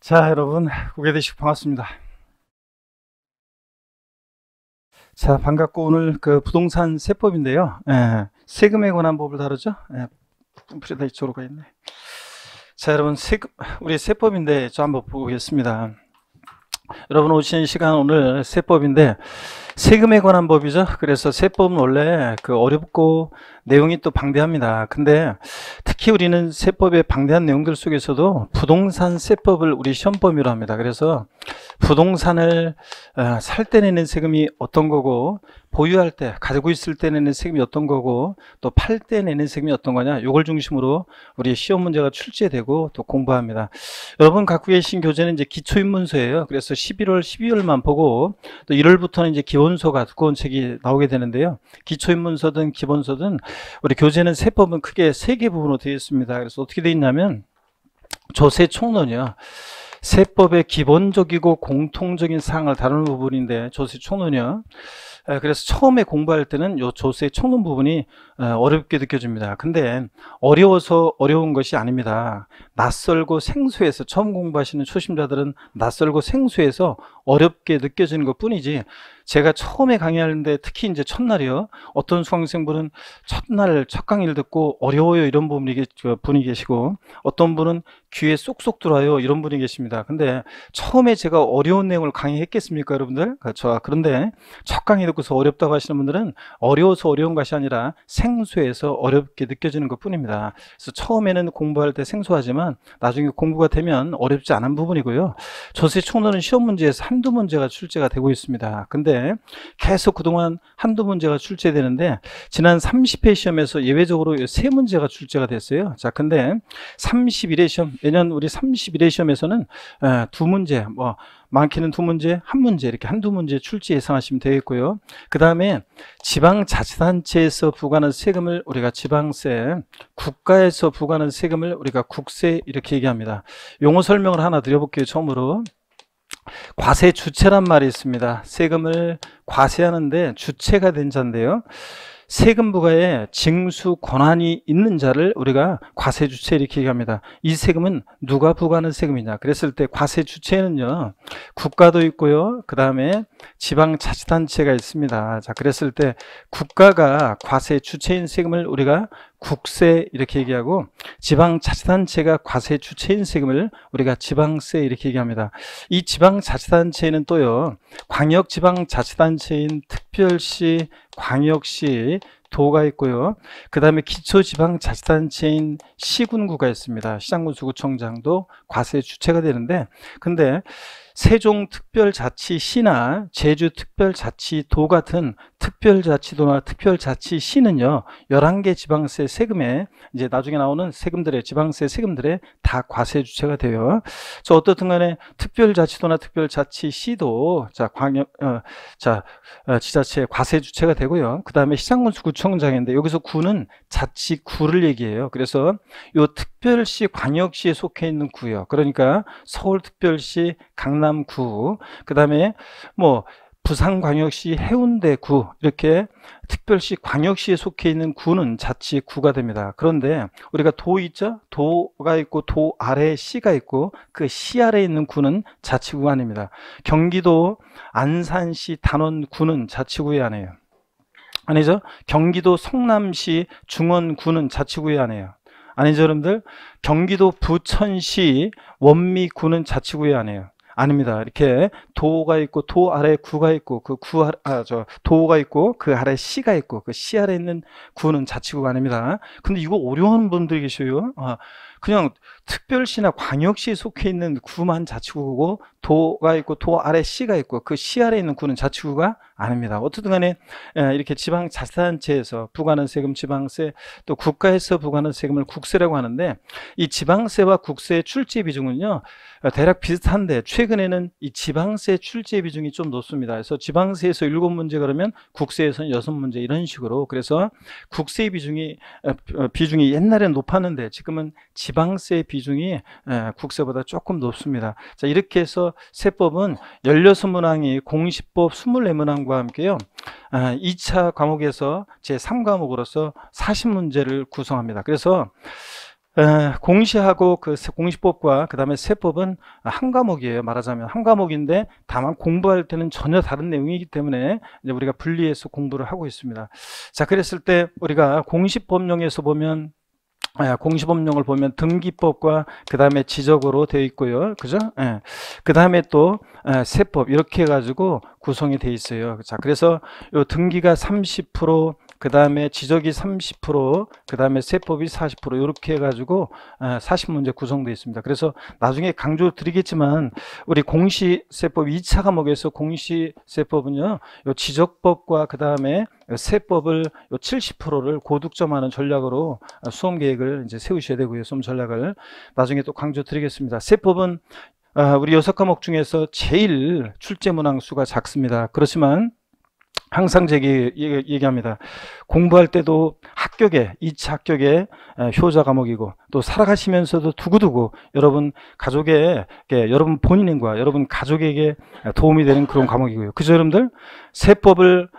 자, 여러분, 오게 되시고 반갑습니다. 자, 반갑고 오늘 그 부동산 세법인데요. 세금에 관한 법을 다루죠. 프리다 이쪽으로 가 있네. 자, 여러분, 우리 세법인데 저 한번 보겠습니다. 여러분 오신 시간 오늘 세법인데 세금에 관한 법이죠. 그래서 세법은 원래 어렵고 내용이 또 방대합니다. 근데 특히 우리는 세법의 방대한 내용들 속에서도 부동산 세법을 우리 시험 범위로 합니다. 그래서 부동산을 살 때 내는 세금이 어떤 거고, 보유할 때 가지고 있을 때 내는 세금이 어떤 거고, 또 팔 때 내는 세금이 어떤 거냐, 이걸 중심으로 우리 시험 문제가 출제되고 또 공부합니다. 여러분 갖고 계신 교재는 이제 기초입문서예요. 그래서 11월 12월만 보고 또 1월부터는 이제 기본서가 두꺼운 책이 나오게 되는데요. 기초입문서든 기본서든 우리 교재는 세법은 크게 3개 부분으로 되어 있습니다. 그래서 어떻게 되어 있냐면 조세 총론이요, 세법의 기본적이고 공통적인 사항을 다루는 부분인데 조세 총론이요. 그래서 처음에 공부할 때는 요 조세 총론 부분이 어렵게 느껴집니다. 근데 어려워서 어려운 것이 아닙니다. 낯설고 생소해서, 처음 공부하시는 초심자들은 낯설고 생소해서 어렵게 느껴지는 것 뿐이지, 제가 처음에 강의하는데 특히 이제 첫날이요, 어떤 수강생분은 첫날 첫 강의를 듣고 어려워요 이런 분이 계시고, 어떤 분은 귀에 쏙쏙 들어와요 이런 분이 계십니다. 근데 처음에 제가 어려운 내용을 강의했겠습니까 여러분들? 그렇죠. 그런데 첫 강의 듣고서 어렵다고 하시는 분들은 어려워서 어려운 것이 아니라 생소해서 어렵게 느껴지는 것 뿐입니다. 그래서 처음에는 공부할 때 생소하지만 나중에 공부가 되면 어렵지 않은 부분이고요. 조세 총론은 시험 문제에서 한두 문제가 출제가 되고 있습니다. 근데 계속 그동안 한두 문제가 출제되는데 지난 30회 시험에서 예외적으로 3문제가 출제가 됐어요. 자, 근데 31회 시험, 내년 우리 31회 시험에서는 2문제, 많게는 2문제, 1문제, 이렇게 한두 문제 출제 예상하시면 되겠고요. 그 다음에 지방자치단체에서 부과하는 세금을 우리가 지방세, 국가에서 부과하는 세금을 우리가 국세 이렇게 얘기합니다. 용어 설명을 하나 드려볼게요. 처음으로 과세 주체란 말이 있습니다. 세금을 과세하는데 주체가 된 자인데요, 세금 부과에 징수 권한이 있는 자를 우리가 과세 주체 이렇게 얘기합니다. 이 세금은 누가 부과하는 세금이냐 그랬을 때 과세 주체는요, 국가도 있고요, 그 다음에 지방자치단체가 있습니다. 자, 그랬을 때 국가가 과세 주체인 세금을 우리가 국세 이렇게 얘기하고, 지방자치단체가 과세 주체인 세금을 우리가 지방세 이렇게 얘기합니다. 이 지방자치단체는 또요, 광역지방자치단체인 특별시, 광역시, 도가 있고요, 그 다음에 기초지방자치단체인 시군구가 있습니다. 시장군수구청장도 과세 주체가 되는데, 근데 세종특별자치시나 제주특별자치도 같은 특별자치도나 특별자치시는요 11개 지방세 세금에, 이제 나중에 나오는 세금들의 지방세 세금들에 다 과세 주체가 돼요. 저 어떻든 간에 특별자치도나 특별자치시도 지자체 과세 주체가 되고요. 그 다음에 시장군수구청장인데 여기서 구는 자치구를 얘기해요. 그래서 요 특별시, 광역시에 속해 있는 구요, 그러니까 서울특별시, 강남구, 그 다음에 부산광역시, 해운대구, 이렇게 특별시, 광역시에 속해 있는 구는 자치구가 됩니다. 그런데 우리가 도 있죠? 도가 있고 도 아래에 시가 있고 그 시 아래에 있는 구는 자치구가 아닙니다. 경기도 안산시, 단원구는 자치구에 안해요. 아니죠? 경기도 성남시, 중원구는 자치구에 안해요. 아니죠 여러분들? 경기도 부천시, 원미구는 자치구에 안해요. 아닙니다. 이렇게 도가 있고 도 아래 구가 있고 도가 있고 그 아래 시가 있고 그 시 아래 있는 구는 자치구가 아닙니다. 근데 이거 어려워하는 분들이 계셔요. 그냥 특별시나 광역시에 속해 있는 구만 자치구고, 도가 있고 도 아래 시가 있고 그 시 아래 있는 구는 자치구가 아닙니다. 어쨌든 간에 이렇게 지방자치단체에서 부과하는 세금 지방세, 또 국가에서 부과하는 세금을 국세라고 하는데, 이 지방세와 국세의 출제 비중은요 대략 비슷한데 최근에는 이 지방세 출제 비중이 좀 높습니다. 그래서 지방세에서 7문제 그러면 국세에서는 6문제 이런 식으로, 그래서 국세 비중이 옛날에는 높았는데 지금은 지방세 비중이 국세보다 조금 높습니다. 자, 이렇게 해서 세법은 16문항이 공시법 24문항과 함께요 2차 과목에서 제3과목으로서 40문제를 구성합니다. 그래서 공시하고 그 공시법과 그 다음에 세법은 한 과목이에요. 말하자면 한 과목인데 다만 공부할 때는 전혀 다른 내용이기 때문에 이제 우리가 분리해서 공부를 하고 있습니다. 자, 그랬을 때 우리가 공시법령에서 보면 공시법령을 보면 등기법과 그 다음에 지적으로 되어 있고요. 그죠? 그 다음에 또 세법 이렇게 해가지고 구성이 되어 있어요. 자, 그래서 요 등기가 30%, 그 다음에 지적이 30%, 그 다음에 세법이 40% 이렇게 해가지고 40문제 구성되어 있습니다. 그래서 나중에 강조 드리겠지만 우리 공시세법 2차 과목에서 공시세법은요, 요 지적법과 그 다음에 세법을 요 70%를 고득점하는 전략으로 수험 계획을 이제 세우셔야 되고요. 수험 전략을 나중에 또 강조 드리겠습니다. 세법은 우리 6과목 중에서 제일 출제 문항수가 작습니다. 그렇지만 항상 제가 얘기합니다. 공부할 때도 합격에 2차 합격에 효자 과목이고 또 살아가시면서도 두고두고 여러분 가족에 여러분 본인과 여러분 가족에게 도움이 되는 그런 과목이고요. 그죠 여러분들? 세법을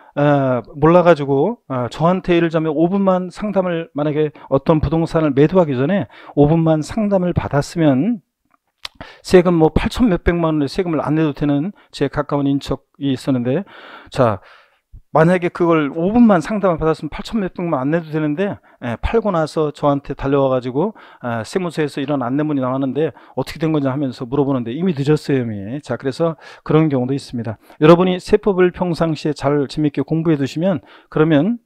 몰라가지고 저한테 예를 들자면 5분만 상담을 만약에 어떤 부동산을 매도하기 전에 5분만 상담을 받았으면 세금 뭐 8천 몇백만 원의 세금을 안 내도 되는 제 가까운 인척이 있었는데, 자 만약에 그걸 5분만 상담을 받았으면 8천 몇백만 안 내도 되는데 팔고 나서 저한테 달려와 가지고 세무서에서 이런 안내문이 나왔는데 어떻게 된 거냐 하면서 물어보는데 이미 늦었어요 이미. 자, 그래서 그런 경우도 있습니다. 여러분이 세법을 평상시에 잘 재밌게 공부해 두시면 그러면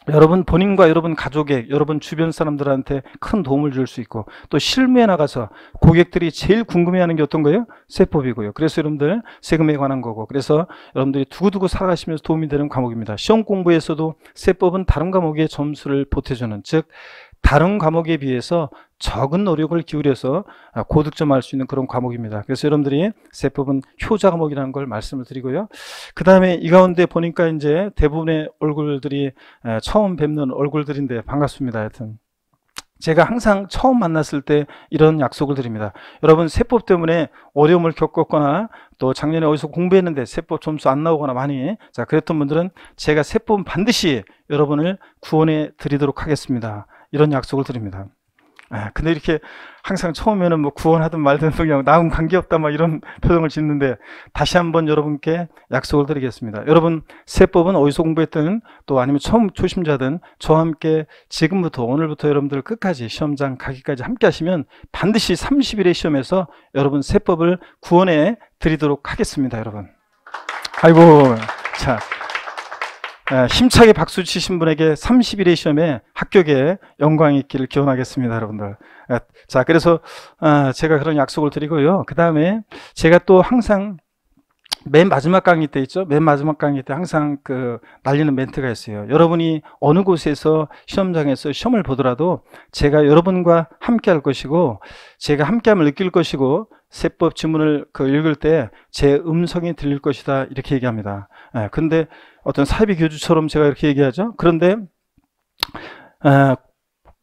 여러분 본인과 여러분 가족에 여러분 주변 사람들한테 큰 도움을 줄 수 있고 또 실무에 나가서 고객들이 제일 궁금해하는 게 어떤 거예요? 세법이고요. 그래서 여러분들 세금에 관한 거고, 그래서 여러분들이 두고두고 살아가시면서 도움이 되는 과목입니다. 시험 공부에서도 세법은 다른 과목에 점수를 보태주는, 즉 다른 과목에 비해서 적은 노력을 기울여서 고득점할 수 있는 그런 과목입니다. 그래서 여러분들이 세법은 효자 과목이라는 걸 말씀을 드리고요. 그 다음에 이 가운데 보니까 이제 대부분의 얼굴들이 처음 뵙는 얼굴들인데 반갑습니다. 하여튼 제가 항상 처음 만났을 때 이런 약속을 드립니다. 여러분 세법 때문에 어려움을 겪었거나 또 작년에 어디서 공부했는데 세법 점수 안 나오거나 많이, 자 그랬던 분들은 제가 세법은 반드시 여러분을 구원해 드리도록 하겠습니다. 이런 약속을 드립니다. 근데 이렇게 항상 처음에는 뭐 구원하든 말든 그냥 나하고는 관계없다 막 이런 표정을 짓는데 다시 한번 여러분께 약속을 드리겠습니다. 여러분 세법은 어디서 공부했든 또 아니면 처음 초심자든 저와 함께 지금부터 오늘부터 여러분들 끝까지 시험장 가기까지 함께 하시면 반드시 30일의 시험에서 여러분 세법을 구원해 드리도록 하겠습니다. 여러분 아이고 자 힘차게 박수 치신 분에게 30일의 시험에 합격에 영광이 있기를 기원하겠습니다. 여러분들. 자, 그래서 제가 그런 약속을 드리고요. 그 다음에 제가 또 항상 맨 마지막 강의 때 있죠. 맨 마지막 강의 때 항상 그 날리는 멘트가 있어요. 여러분이 어느 곳에서 시험장에서 시험을 보더라도 제가 여러분과 함께 할 것이고 제가 함께함을 느낄 것이고 세법 지문을 읽을 때 제 음성이 들릴 것이다 이렇게 얘기합니다. 근데 어떤 사이비 교주처럼 제가 이렇게 얘기하죠. 그런데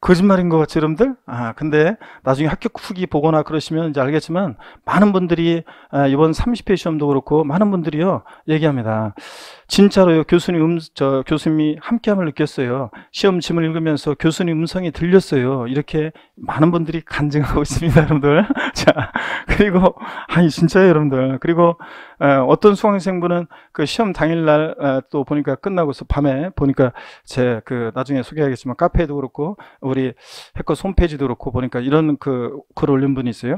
거짓말인 것 같죠, 여러분들? 근데 나중에 합격 후기 보거나 그러시면 이제 알겠지만 많은 분들이 이번 30회 시험도 그렇고 많은 분들이요 얘기합니다. 진짜로요, 교수님이 함께함을 느꼈어요. 시험 지문 읽으면서 교수님 음성이 들렸어요. 이렇게 많은 분들이 간증하고 있습니다, 여러분들. 자, 그리고 진짜요, 여러분들. 그리고 어떤 수강생분은 그 시험 당일날 또 보니까 끝나고서 밤에 보니까 제 나중에 소개하겠지만 카페에도 그렇고 우리 해커 홈페이지도 그렇고 보니까 이런 글 올린 분이 있어요.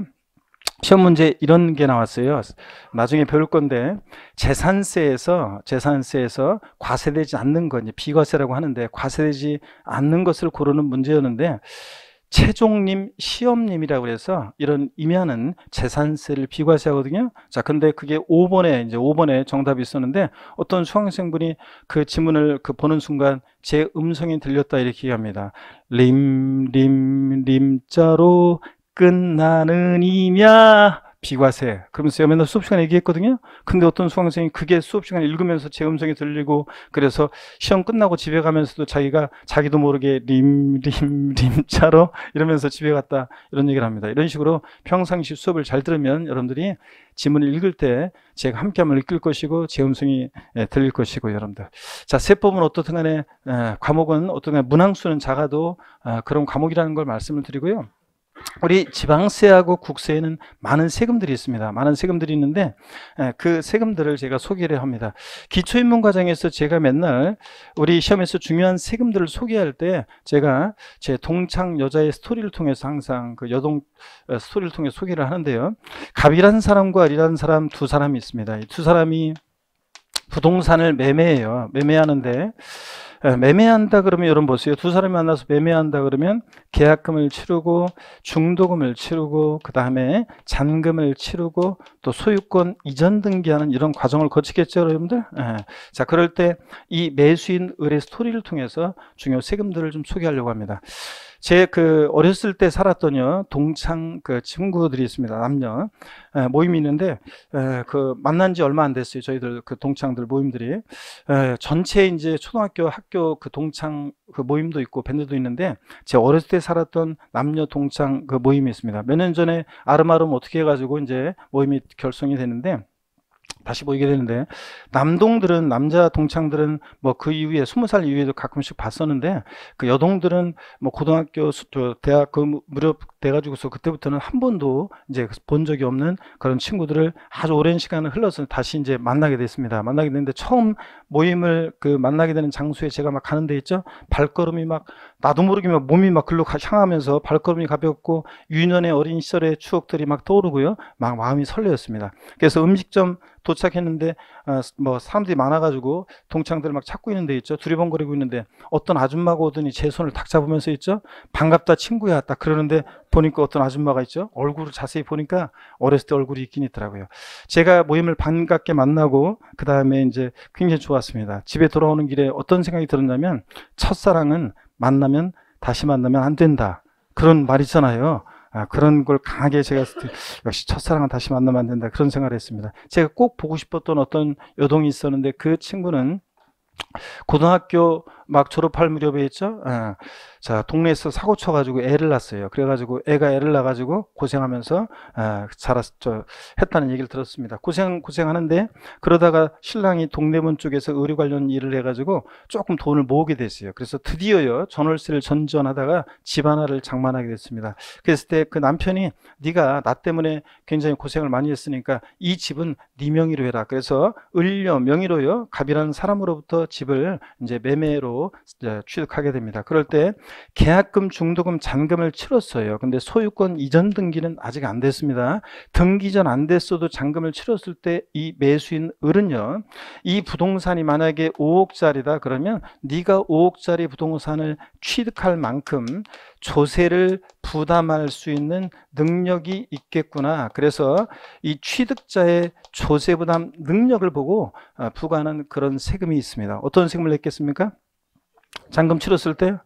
시험 문제 이런 게 나왔어요. 나중에 배울 건데 재산세에서 과세되지 않는 것, 비과세라고 하는데 과세되지 않는 것을 고르는 문제였는데 최종님, 시험님이라고 해서 이런 임야는 재산세를 비과세하거든요. 자, 근데 그게 5번에 정답이 있었는데 어떤 수강생분이 그 지문을 보는 순간 제 음성이 들렸다 이렇게 얘기합니다. 림자로 끝나는 임야 비과세. 그러면서 제가 맨날 수업시간에 얘기했거든요. 근데 어떤 수강생이 그게 수업시간에 읽으면서 제 음성이 들리고 그래서 시험 끝나고 집에 가면서도 자기도 모르게 림자로 이러면서 집에 갔다 이런 얘기를 합니다. 이런 식으로 평상시 수업을 잘 들으면 여러분들이 지문을 읽을 때 제가 함께함을 느낄 것이고 제 음성이 들릴 것이고 여러분들. 자, 세법은 어떻든 간에 과목은 어떻든 간에 문항수는 작아도 그런 과목이라는 걸 말씀을 드리고요. 우리 지방세하고 국세에는 많은 세금들이 있습니다. 많은 세금들이 있는데 그 세금들을 제가 소개를 합니다. 기초입문 과정에서 제가 맨날 우리 시험에서 중요한 세금들을 소개할 때 제가 제 동창 여자의 스토리를 통해서 항상 그 여동 스토리를 통해 소개를 하는데요. 갑이라는 사람과 리라는 사람 두 사람이 있습니다. 이 두 사람이 부동산을 매매해요. 매매하는데 매매한다 그러면 여러분 보세요. 두 사람이 만나서 매매한다 그러면 계약금을 치르고 중도금을 치르고 그 다음에 잔금을 치르고 또 소유권 이전 등기하는 이런 과정을 거치겠죠, 여러분들? 자, 그럴 때 이 매수인 을의 스토리를 통해서 중요 세금들을 좀 소개하려고 합니다. 제 그 어렸을 때 살았던 동창 그 친구들이 있습니다. 남녀 모임이 있는데 그 만난 지 얼마 안 됐어요. 저희들 그 동창들 모임들이 전체 이제 초등학교 학교 그 동창 그 모임도 있고 밴드도 있는데 제 어렸을 때 살았던 남녀 동창 그 모임이 있습니다. 몇 년 전에 아름아름 어떻게 해가지고 이제 모임이 결성이 됐는데. 다시 모이게 되는데 남동들은 남자 동창들은 뭐 그 이후에 20살 이후에도 가끔씩 봤었는데 그 여동들은 뭐 고등학교 대학 그 무렵 돼가지고서 그때부터는 한 번도 이제 본 적이 없는 그런 친구들을 아주 오랜 시간을 흘러서 다시 이제 만나게 됐습니다. 만나게 됐는데 처음 모임을 그 만나게 되는 장소에 제가 막 가는 데 있죠. 발걸음이 막 나도 모르게 막 몸이 막 글로 향하면서 발걸음이 가볍고 유년의 어린 시절의 추억들이 막 떠오르고요. 막 마음이 설레었습니다. 그래서 음식점 도착했는데 뭐 사람들이 많아가지고 동창들 막 찾고 있는 데 있죠. 두리번거리고 있는데 어떤 아줌마가 오더니 제 손을 탁 잡으면서 있죠. 반갑다 친구야 딱 그러는데 보니까 어떤 아줌마가 있죠. 얼굴을 자세히 보니까 어렸을 때 얼굴이 있긴 있더라고요. 제가 모임을 반갑게 만나고 그 다음에 이제 굉장히 좋았습니다. 집에 돌아오는 길에 어떤 생각이 들었냐면 첫사랑은 만나면 다시 만나면 안 된다. 그런 말 있잖아요. 그런 걸 강하게 제가 역시 첫사랑은 다시 만나면 안 된다. 그런 생각을 했습니다. 제가 꼭 보고 싶었던 어떤 여동이 있었는데 그 친구는 고등학교 막 졸업할 무렵에 있죠. 자, 동네에서 사고 쳐가지고 애를 낳았어요. 그래가지고 애가 애를 낳아가지고 고생하면서 했다는 얘기를 들었습니다. 고생하는데 그러다가 신랑이 동대문 쪽에서 의료 관련 일을 해가지고 조금 돈을 모으게 됐어요. 그래서 드디어요 전월세를 전전하다가 집 하나를 장만하게 됐습니다. 그랬을 때 그 남편이 네가 나 때문에 굉장히 고생을 많이 했으니까 이 집은 네 명의로 해라. 그래서 을려 명의로요 갑이라는 사람으로부터 집을 이제 매매로 취득하게 됩니다. 그럴 때 계약금, 중도금, 잔금을 치렀어요. 근데 소유권 이전 등기는 아직 안 됐습니다. 등기 전 안 됐어도 잔금을 치렀을 때 이 매수인 을은요, 이 부동산이 만약에 5억짜리다 그러면 네가 5억짜리 부동산을 취득할 만큼 조세를 부담할 수 있는 능력이 있겠구나. 그래서 이 취득자의 조세 부담 능력을 보고 부과하는 그런 세금이 있습니다. 어떤 세금을 냈겠습니까? 잔금 치렀을 때요?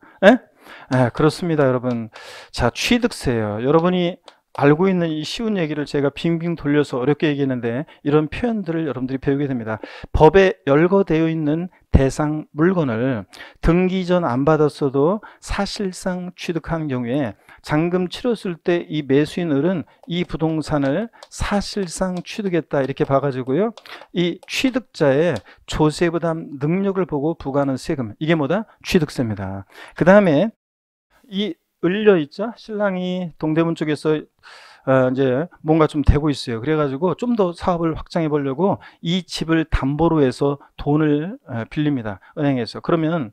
그렇습니다, 여러분. 자, 취득세요. 여러분이 알고 있는 이 쉬운 얘기를 제가 빙빙 돌려서 어렵게 얘기했는데 이런 표현들을 여러분들이 배우게 됩니다. 법에 열거되어 있는 대상 물건을 등기 전 안 받았어도 사실상 취득한 경우에 잔금 치렀을 때 이 매수인 을은 이 부동산을 사실상 취득했다 이렇게 봐가지고요. 이 취득자의 조세 부담 능력을 보고 부과하는 세금, 이게 뭐다? 취득세입니다. 그 다음에 이 을려 있죠? 신랑이 동대문 쪽에서 이제 뭔가 좀 되고 있어요. 그래가지고 좀 더 사업을 확장해 보려고 이 집을 담보로 해서 돈을 빌립니다. 은행에서. 그러면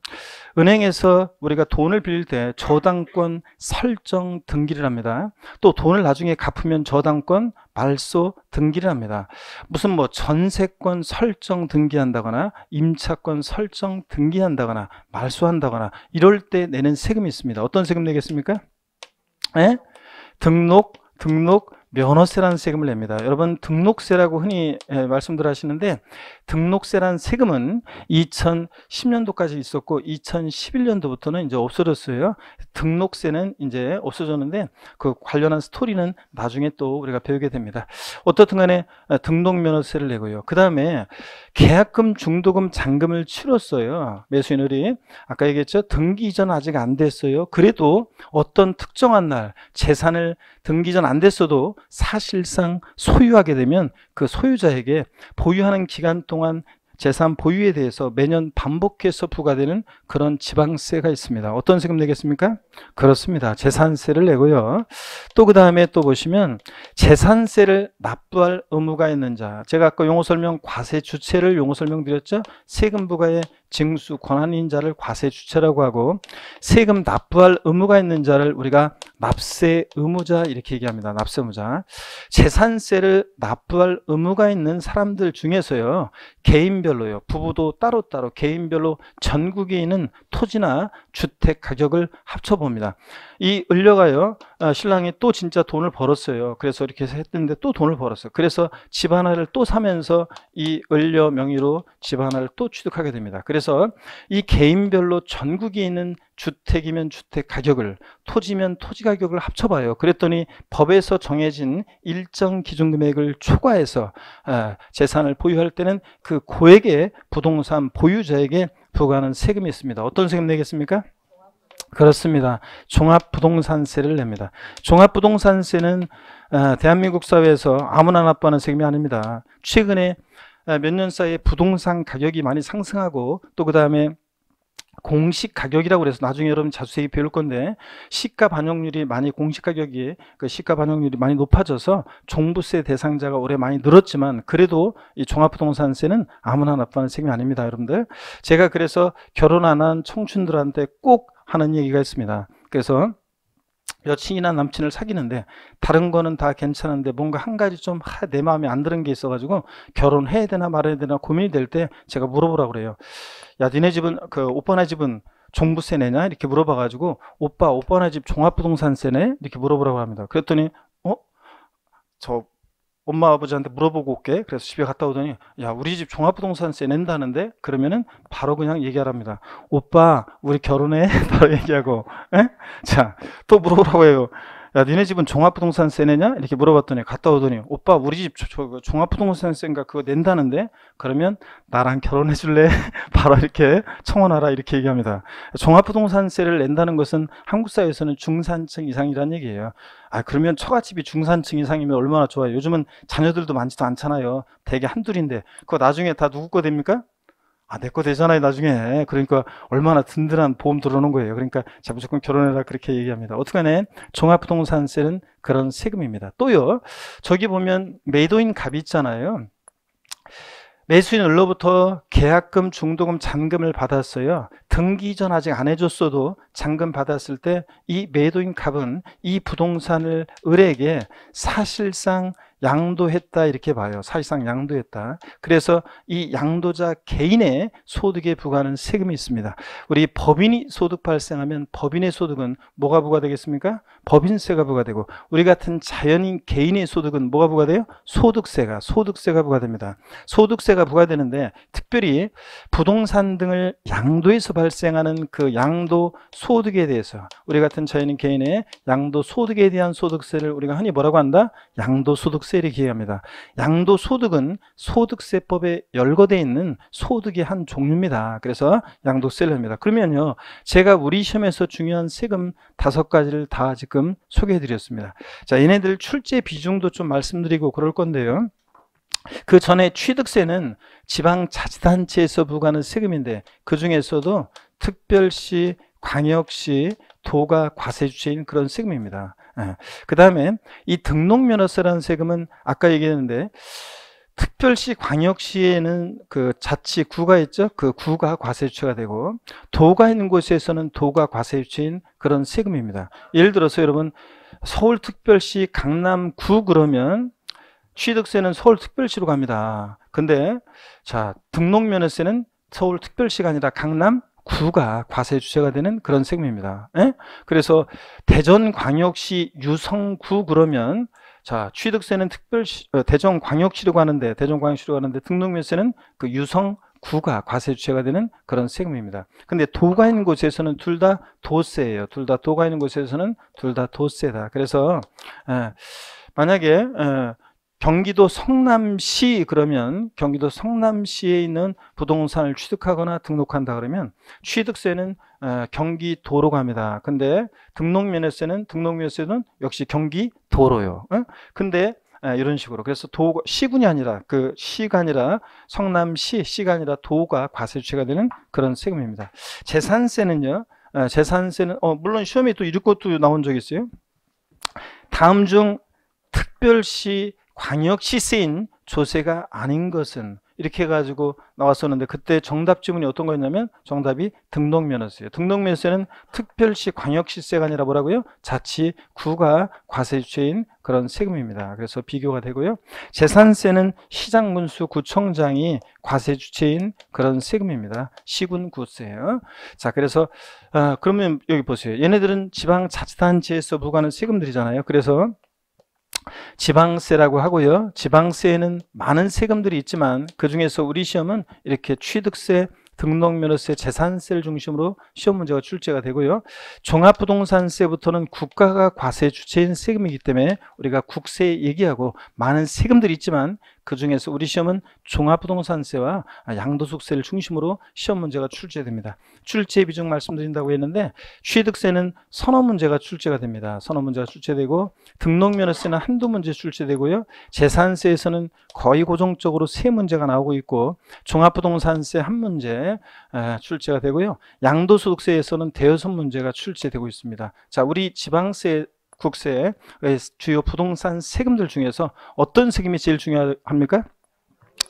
은행에서 우리가 돈을 빌릴 때 저당권 설정 등기를 합니다. 또 돈을 나중에 갚으면 저당권 말소 등기를 합니다. 무슨 뭐 전세권 설정 등기한다거나 임차권 설정 등기한다거나 말소한다거나 이럴 때 내는 세금이 있습니다. 어떤 세금 내겠습니까? 등록 면허세라는 세금을 냅니다. 여러분 등록세라고 흔히 말씀들 하시는데 등록세라는 세금은 2010년도까지 있었고 2011년도부터는 이제 없어졌어요. 등록세는 이제 없어졌는데 그 관련한 스토리는 나중에 또 우리가 배우게 됩니다. 어떻든 간에 등록면허세를 내고요. 그 다음에 계약금, 중도금, 잔금을 치렀어요. 매수인들이 아까 얘기했죠. 등기 이전 아직 안 됐어요. 그래도 어떤 특정한 날 재산을 등기 전 안 됐어도 사실상 소유하게 되면 그 소유자에게 보유하는 기간 동안 재산 보유에 대해서 매년 반복해서 부과되는 그런 지방세가 있습니다. 어떤 세금 내겠습니까? 그렇습니다. 재산세를 내고요. 또 그 다음에 또 보시면 재산세를 납부할 의무가 있는 자. 제가 아까 용어 설명 과세 주체를 용어 설명드렸죠. 세금 부과의 징수 권한인 자를 과세 주체라고 하고 세금 납부할 의무가 있는 자를 우리가 납세 의무자 이렇게 얘기합니다. 납세 의무자. 재산세를 납부할 의무가 있는 사람들 중에서요. 개인별로요. 부부도 따로따로 개인별로 전국에 있는 토지나 주택 가격을 합쳐봅니다. 이 을려가요. 신랑이 또 진짜 돈을 벌었어요. 그래서 이렇게 해서 했는데 또 돈을 벌었어요. 그래서 집 하나를 또 사면서 이 을려 명의로 집 하나를 또 취득하게 됩니다. 그래서 이 개인별로 전국에 있는 주택이면 주택 가격을, 토지면 토지 가격을 합쳐봐요. 그랬더니 법에서 정해진 일정 기준 금액을 초과해서 재산을 보유할 때는 그 고액의 부동산 보유자에게 부과하는 세금이 있습니다. 어떤 세금 내겠습니까? 그렇습니다. 종합부동산세를 냅니다. 종합부동산세는 대한민국 사회에서 아무나 납부하는 세금이 아닙니다. 최근에 몇 년 사이에 부동산 가격이 많이 상승하고 또 그 다음에 공시 가격이라고 그래서 나중에 여러분 자세히 배울 건데 시가 반영률이 많이 공시 가격이 그 시가 반영률이 많이 높아져서 종부세 대상자가 올해 많이 늘었지만 그래도 이 종합부동산세는 아무나 납부하는 세금이 아닙니다, 여러분들. 제가 그래서 결혼 안 한 청춘들한테 꼭 하는 얘기가 있습니다. 그래서 여친이나 남친을 사귀는데 다른 거는 다 괜찮은데 뭔가 한 가지 좀 내 마음에 안 드는 게 있어가지고 결혼해야 되나 말아야 되나 고민이 될 때 제가 물어보라고 그래요. 야, 니네 집은 오빠네 집은 종부세 내냐? 이렇게 물어봐가지고 오빠네 집 종합부동산세 내? 이렇게 물어보라고 합니다. 그랬더니 저 엄마 아버지한테 물어보고 올게. 그래서 집에 갔다 오더니 야, 우리 집 종합부동산세 낸다는데? 그러면은 바로 그냥 얘기하랍니다. 오빠 우리 결혼해? 바로 얘기하고. 자, 또 물어보라고 해요. 야, 니네 집은 종합부동산세 내냐? 이렇게 물어봤더니 갔다 오더니 오빠 우리 집 종합부동산세인가 그거 낸다는데? 그러면 나랑 결혼해 줄래? 바로 이렇게 청혼하라 이렇게 얘기합니다. 종합부동산세를 낸다는 것은 한국 사회에서는 중산층 이상이라는 얘기예요. 그러면 처갓집이 중산층 이상이면 얼마나 좋아요. 요즘은 자녀들도 많지도 않잖아요. 대개 한둘인데 그거 나중에 다 누구 거 됩니까? 내 거 되잖아요, 나중에. 그러니까 얼마나 든든한 보험 들어오는 거예요. 그러니까 자, 무조건 결혼해라 그렇게 얘기합니다. 어떡하네? 종합부동산세는 그런 세금입니다. 또요, 저기 보면 매도인 갑이 있잖아요. 매수인 을로부터 계약금, 중도금, 잔금을 받았어요. 등기 이전 아직 안 해줬어도 잔금 받았을 때 이 매도인 갑은 이 부동산을 을에게 사실상 양도했다 이렇게 봐요. 사실상 양도했다. 그래서 이 양도자 개인의 소득에 부과하는 세금이 있습니다. 우리 법인이 소득 발생하면 법인의 소득은 뭐가 부과되겠습니까? 법인세가 부과되고 우리 같은 자연인 개인의 소득은 뭐가 부과돼요? 소득세가 부과됩니다. 소득세가 부과되는데 특별히 부동산 등을 양도해서 발생하는 그 양도 소득에 대해서 우리 같은 자연인 개인의 양도 소득에 대한 소득세를 우리가 흔히 뭐라고 한다? 양도소득세 이렇게 얘기합니다. 양도소득은 소득세법에 열거되어 있는 소득의 한 종류입니다. 그래서 양도세를 합니다. 그러면요, 제가 우리 시험에서 중요한 세금 5가지를 다 지금 소개해 드렸습니다. 자, 얘네들 출제 비중도 좀 말씀드리고 그럴 건데요. 그 전에 취득세는 지방자치단체에서 부과하는 세금인데 그 중에서도 특별시, 광역시, 도가 과세주체인 그런 세금입니다. 그 다음에 이 등록면허세라는 세금은 아까 얘기했는데 특별시, 광역시에는 그 자치구가 있죠. 그 구가 과세주체가 되고 도가 있는 곳에서는 도가 과세주체인 그런 세금입니다. 예를 들어서 여러분 서울특별시 강남구 그러면 취득세는 서울특별시로 갑니다. 근데 자, 등록면허세는 서울특별시가 아니라 강남구가 과세 주체가 되는 그런 세금입니다. 그래서 대전광역시 유성구 그러면 자, 취득세는 대전광역시로 가는데 등록면세는 그 유성구가 과세 주체가 되는 그런 세금입니다. 근데 도가 있는 곳에서는 둘 다 도세예요. 도가 있는 곳에서는 둘 다 도세다. 그래서 만약에 경기도 성남시 그러면 경기도 성남시에 있는 부동산을 취득하거나 등록한다 그러면 취득세는 경기도로 갑니다. 근데 등록면허세는 역시 경기도로요. 근데 이런 식으로. 그래서 도, 시군이 아니라, 그 시가 아니라 성남시, 시가 아니라 도가 과세주체가 되는 그런 세금입니다. 재산세는요, 재산세는, 물론 시험에 또 이런 것도 나온 적이 있어요. 다음 중 특별시, 광역시세인 조세가 아닌 것은, 이렇게 해가지고 나왔었는데, 그때 정답 지문이 어떤 거였냐면 정답이 등록면허세예요. 등록면허세는 특별시, 광역시세가 아니라 뭐라고요? 자치구가 과세주체인 그런 세금입니다. 그래서 비교가 되고요. 재산세는 시장군수, 구청장이 과세주체인 그런 세금입니다. 시군구세예요. 자, 그래서 그러면 여기 보세요. 얘네들은 지방자치단체에서 부과하는 세금들이잖아요. 그래서 지방세라고 하고요. 지방세에는 많은 세금들이 있지만 그 중에서 우리 시험은 이렇게 취득세, 등록면허세, 재산세를 중심으로 시험 문제가 출제가 되고요. 종합부동산세부터는 국가가 과세 주체인 세금이기 때문에 우리가 국세 얘기하고 많은 세금들이 있지만 그 중에서 우리 시험은 종합부동산세와 양도소득세를 중심으로 시험 문제가 출제됩니다. 출제 비중 말씀드린다고 했는데 취득세는 서너 문제가 출제가 됩니다. 서너 문제가 출제되고 등록면허세는 한두 문제 출제되고요. 재산세에서는 거의 고정적으로 세 문제가 나오고 있고 종합부동산세 한 문제 출제가 되고요. 양도소득세에서는 대여섯 문제가 출제되고 있습니다. 자, 우리 지방세 국세 주요 부동산 세금들 중에서 어떤 세금이 제일 중요합니까?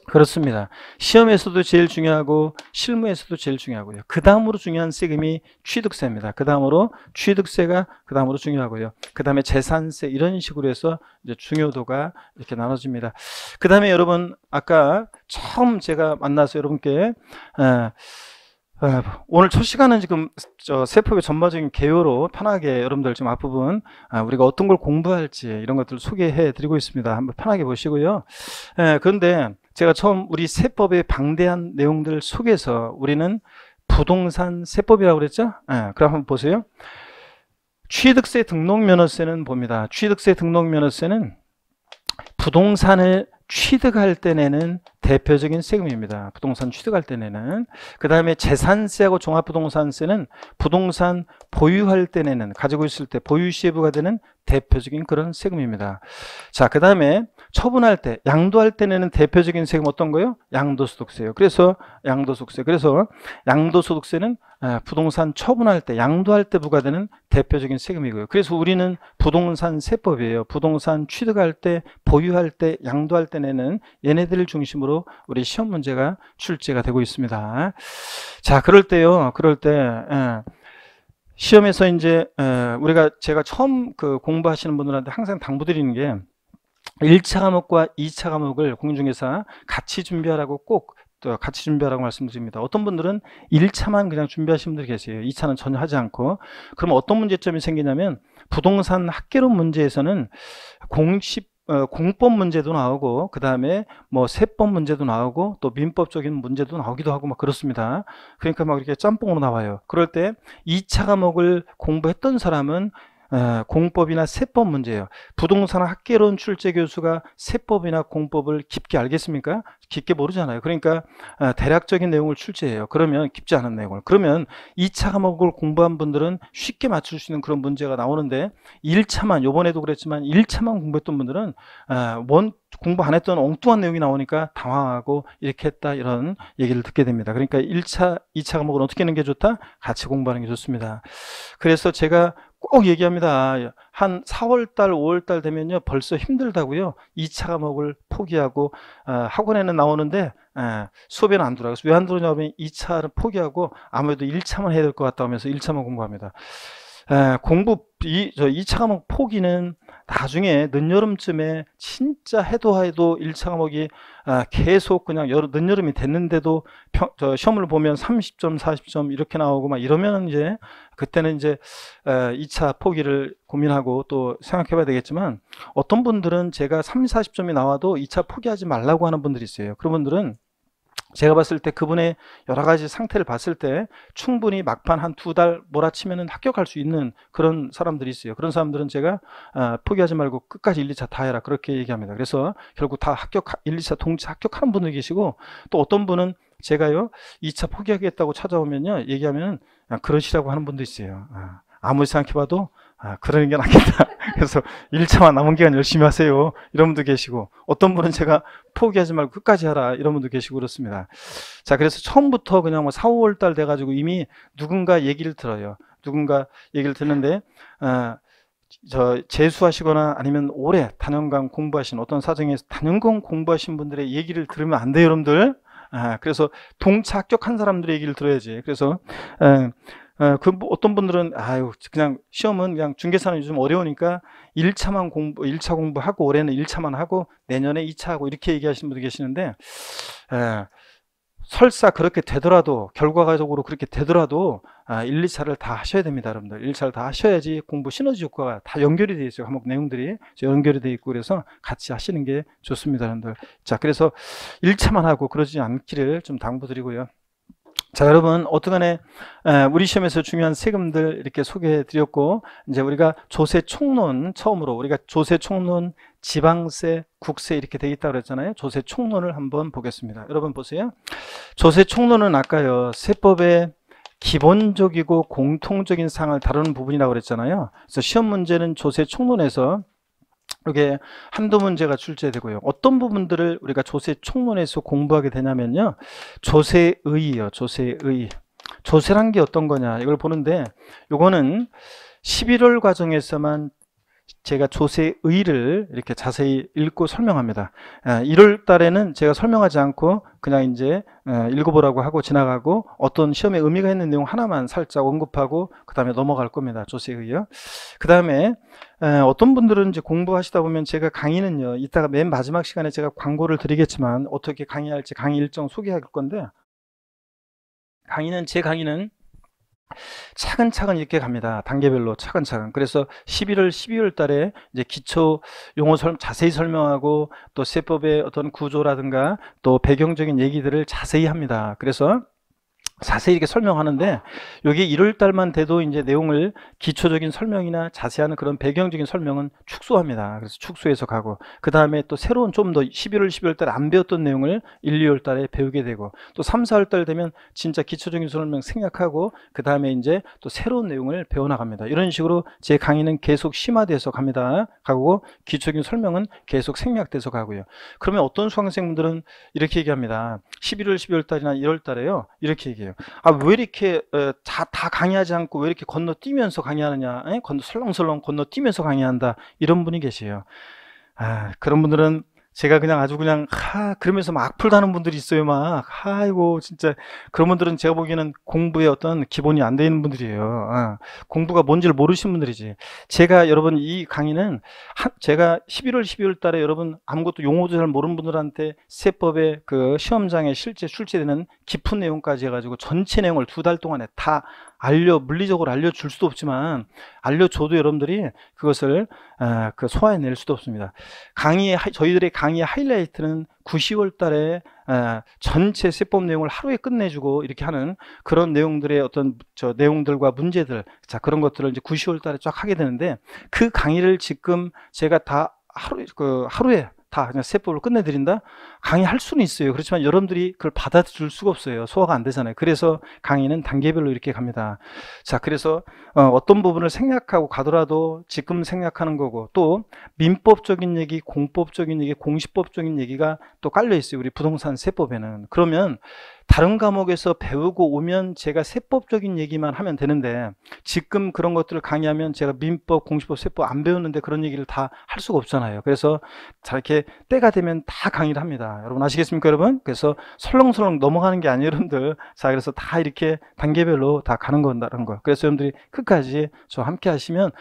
그렇습니다. 시험에서도 제일 중요하고 실무에서도 제일 중요하고요. 그 다음으로 중요한 세금이 취득세입니다. 그 다음으로 취득세가 그 다음으로 중요하고요. 그 다음에 재산세, 이런 식으로 해서 이제 중요도가 이렇게 나눠집니다. 그 다음에 여러분, 아까 처음 제가 만나서 여러분께 오늘 첫 시간은 지금 세법의 전반적인 개요로 편하게 여러분들 지금 앞부분 우리가 어떤 걸 공부할지 이런 것들을 소개해 드리고 있습니다. 한번 편하게 보시고요. 그런데 제가 처음 우리 세법의 방대한 내용들 속에서 우리는 부동산 세법이라고 그랬죠? 그럼 한번 보세요. 취득세, 등록면허세는 봅니다. 취득세, 등록면허세는 부동산을 취득할 때 내는 대표적인 세금입니다. 부동산 취득할 때 내는. 그 다음에 재산세하고 종합부동산세는 부동산 보유할 때 내는, 가지고 있을 때 보유시에 부과되는 대표적인 그런 세금입니다. 자, 그 다음에 처분할 때, 양도할 때 내는 대표적인 세금 어떤 거요? 양도소득세예요. 그래서 양도소득세. 그래서 양도소득세는 부동산 처분할 때, 양도할 때 부과되는 대표적인 세금이고요. 그래서 우리는 부동산 세법이에요. 부동산 취득할 때, 보유할 때, 양도할 때 내는 얘네들을 중심으로 우리 시험 문제가 출제가 되고 있습니다. 자, 그럴 때요. 그럴 때 시험에서 이제 제가 처음 공부하시는 분들한테 항상 당부드리는 게 1차 과목과 2차 과목을 공인중개사 같이 준비하라고 꼭 같이 준비하라고 말씀드립니다. 어떤 분들은 1차만 그냥 준비하시는 분들이 계세요. 2차는 전혀 하지 않고. 그럼 어떤 문제점이 생기냐면 부동산 학개론 문제에서는 공법 문제도 나오고 그 다음에 뭐 세법 문제도 나오고 또 민법적인 문제도 나오기도 하고 막 그렇습니다. 그러니까 막 이렇게 짬뽕으로 나와요. 그럴 때 2차 과목을 공부했던 사람은 공법이나 세법 문제예요. 부동산 학개론 출제 교수가 세법이나 공법을 깊게 알겠습니까? 깊게 모르잖아요. 그러니까 대략적인 내용을 출제해요. 그러면 깊지 않은 내용을. 그러면 2차 과목을 공부한 분들은 쉽게 맞출 수 있는 그런 문제가 나오는데 1차만, 요번에도 그랬지만 1차만 공부했던 분들은 공부 안 했던 엉뚱한 내용이 나오니까 당황하고 이렇게 했다, 이런 얘기를 듣게 됩니다. 그러니까 1차, 2차 과목은 어떻게 하는 게 좋다? 같이 공부하는 게 좋습니다. 그래서 제가 꼭 얘기합니다. 한 4월달, 5월달 되면요 벌써 힘들다고요. 2차 과목을 포기하고 학원에는 나오는데 수업에는 안 들어가요. 왜 안 들어오냐면 2차를 포기하고 아무래도 1차만 해야 될 것 같다 하면서 1차만 공부합니다. 2차 과목 포기는 나중에 늦여름쯤에 진짜 해도 1차 과목이 계속 그냥 늦여름이 됐는데도 시험을 보면 30점, 40점 이렇게 나오고 막 이러면 이제 그때는 이제 2차 포기를 고민하고 또 생각해 봐야 되겠지만 어떤 분들은 제가 30, 40점이 나와도 2차 포기하지 말라고 하는 분들이 있어요. 그런 분들은 제가 봤을 때 그분의 여러 가지 상태를 봤을 때 충분히 막판 한 2달 몰아치면은 합격할 수 있는 그런 사람들이 있어요. 그런 사람들은 제가 포기하지 말고 끝까지 1, 2차 다 해라 그렇게 얘기합니다. 그래서 결국 다 1, 2차 동시 합격하는 분들 계시고 또 어떤 분은 제가요 2차 포기하겠다고 찾아오면요 얘기하면 그러시라고 하는 분도 있어요. 아무리 생각해봐도 그러는 게 낫겠다. 그래서 1차만 남은 기간 열심히 하세요. 이런 분도 계시고, 어떤 분은 제가 포기하지 말고 끝까지 하라. 이런 분도 계시고 그렇습니다. 자, 그래서 처음부터 그냥 뭐 4, 5월 달 돼가지고 이미 누군가 얘기를 들어요. 누군가 얘기를 듣는데, 재수하시거나 아니면 오래 단연간 공부하신 어떤 사정에서 단연간 공부하신 분들의 얘기를 들으면 안 돼요, 여러분들. 그래서 동차 합격한 사람들의 얘기를 들어야지. 그래서, 어떤 분들은, 그냥 시험은 그냥 중개사는 요즘 어려우니까 1차 공부하고 올해는 1차만 하고 내년에 2차 하고 이렇게 얘기하시는 분도 계시는데, 설사 그렇게 되더라도, 결과적으로 그렇게 되더라도 1, 2차를 다 하셔야 됩니다, 여러분들. 1차를 다 하셔야지 공부 시너지 효과가 다 연결이 되어 있어요. 과목 내용들이 연결이 되어 있고, 그래서 같이 하시는 게 좋습니다, 여러분들. 자, 그래서 1차만 하고 그러지 않기를 좀 당부드리고요. 자, 여러분, 어떠간에 우리 시험에서 중요한 세금들 이렇게 소개해 드렸고, 이제 우리가 조세 총론, 처음으로 우리가 조세 총론, 지방세, 국세 이렇게 되어 있다고 그랬잖아요. 조세 총론을 한번 보겠습니다. 여러분 보세요. 조세 총론은 아까요, 세법의 기본적이고 공통적인 사항을 다루는 부분이라고 그랬잖아요. 그래서 시험 문제는 조세 총론에서 이렇게 한두 문제가 출제되고요. 어떤 부분들을 우리가 조세 총론에서 공부하게 되냐면요, 조세의요. 조세의. 조세란 게 어떤 거냐 이걸 보는데, 요거는 11월 과정에서만 제가 조세의를 이렇게 자세히 읽고 설명합니다. 1월 달에는 제가 설명하지 않고 그냥 이제 읽어보라고 하고 지나가고, 어떤 시험에 의미가 있는 내용 하나만 살짝 언급하고 그 다음에 넘어갈 겁니다. 조세의요. 그 다음에 어떤 분들은 이제 공부하시다 보면, 제가 강의는요, 이따가 맨 마지막 시간에 제가 광고를 드리겠지만 어떻게 강의할지 강의 일정 소개할 건데, 제 강의는 차근차근 이렇게 갑니다. 단계별로 차근차근. 그래서 11월, 12월 달에 이제 기초 용어 자세히 설명하고, 또 세법의 어떤 구조라든가 또 배경적인 얘기들을 자세히 합니다. 그래서 자세히 이렇게 설명하는데, 여기 1월 달만 돼도 이제 내용을, 기초적인 설명이나 자세한 그런 배경적인 설명은 축소합니다. 그래서 축소해서 가고, 그 다음에 또 새로운 좀 더 11월, 12월 달에 안 배웠던 내용을 1, 2월 달에 배우게 되고, 또 3, 4월 달 되면 진짜 기초적인 설명 생략하고, 그 다음에 이제 또 새로운 내용을 배워나갑니다. 이런 식으로 제 강의는 계속 심화돼서 가고, 기초적인 설명은 계속 생략돼서 가고요. 그러면 어떤 수강생분들은 이렇게 얘기합니다. 11월, 12월 달이나 1월 달에요, 이렇게 얘기해요. 왜 이렇게 다 강의하지 않고 왜 이렇게 건너뛰면서 강의하느냐, 설렁설렁 건너뛰면서 강의한다, 이런 분이 계세요. 그런 분들은 제가 그냥 아주 그냥 그러면서 막 악플 다는 분들이 있어요. 막 아이고 진짜, 그런 분들은 제가 보기에는 공부에 어떤 기본이 안 돼 있는 분들이에요. 공부가 뭔지를 모르시는 분들이지. 제가, 여러분, 이 강의는 제가 11월 12월 달에 여러분 아무것도 용어도 잘 모르는 분들한테 세법의 그 시험장에 실제 출제되는 깊은 내용까지 해가지고 전체 내용을 2달 동안에 다 물리적으로 알려줄 수도 없지만, 알려줘도 여러분들이 그것을 소화해낼 수도 없습니다. 저희들의 강의의 하이라이트는 9, 10월 달에 전체 세법 내용을 하루에 끝내주고 이렇게 하는 그런 내용들의 어떤 내용들과 문제들, 자, 그런 것들을 이제 9, 10월 달에 쫙 하게 되는데, 그 강의를 지금 제가 다 하루에 다 그냥 세법을 끝내드린다? 강의할 수는 있어요. 그렇지만 여러분들이 그걸 받아들일 수가 없어요. 소화가 안 되잖아요. 그래서 강의는 단계별로 이렇게 갑니다. 자, 그래서 어떤 부분을 생략하고 가더라도 지금 생략하는 거고, 또 민법적인 얘기, 공법적인 얘기, 공시법적인 얘기가 또 깔려 있어요. 우리 부동산 세법에는. 그러면 다른 과목에서 배우고 오면 제가 세법적인 얘기만 하면 되는데, 지금 그런 것들을 강의하면 제가 민법, 공시법, 세법 안 배웠는데 그런 얘기를 다 할 수가 없잖아요. 그래서 이렇게 때가 되면 다 강의를 합니다. 여러분 아시겠습니까, 여러분? 그래서 설렁설렁 넘어가는 게 아니에요, 여러분들. 자, 그래서 다 이렇게 단계별로 다 가는 건다는 거. 그래서 여러분들이 끝까지 저와 함께 하시면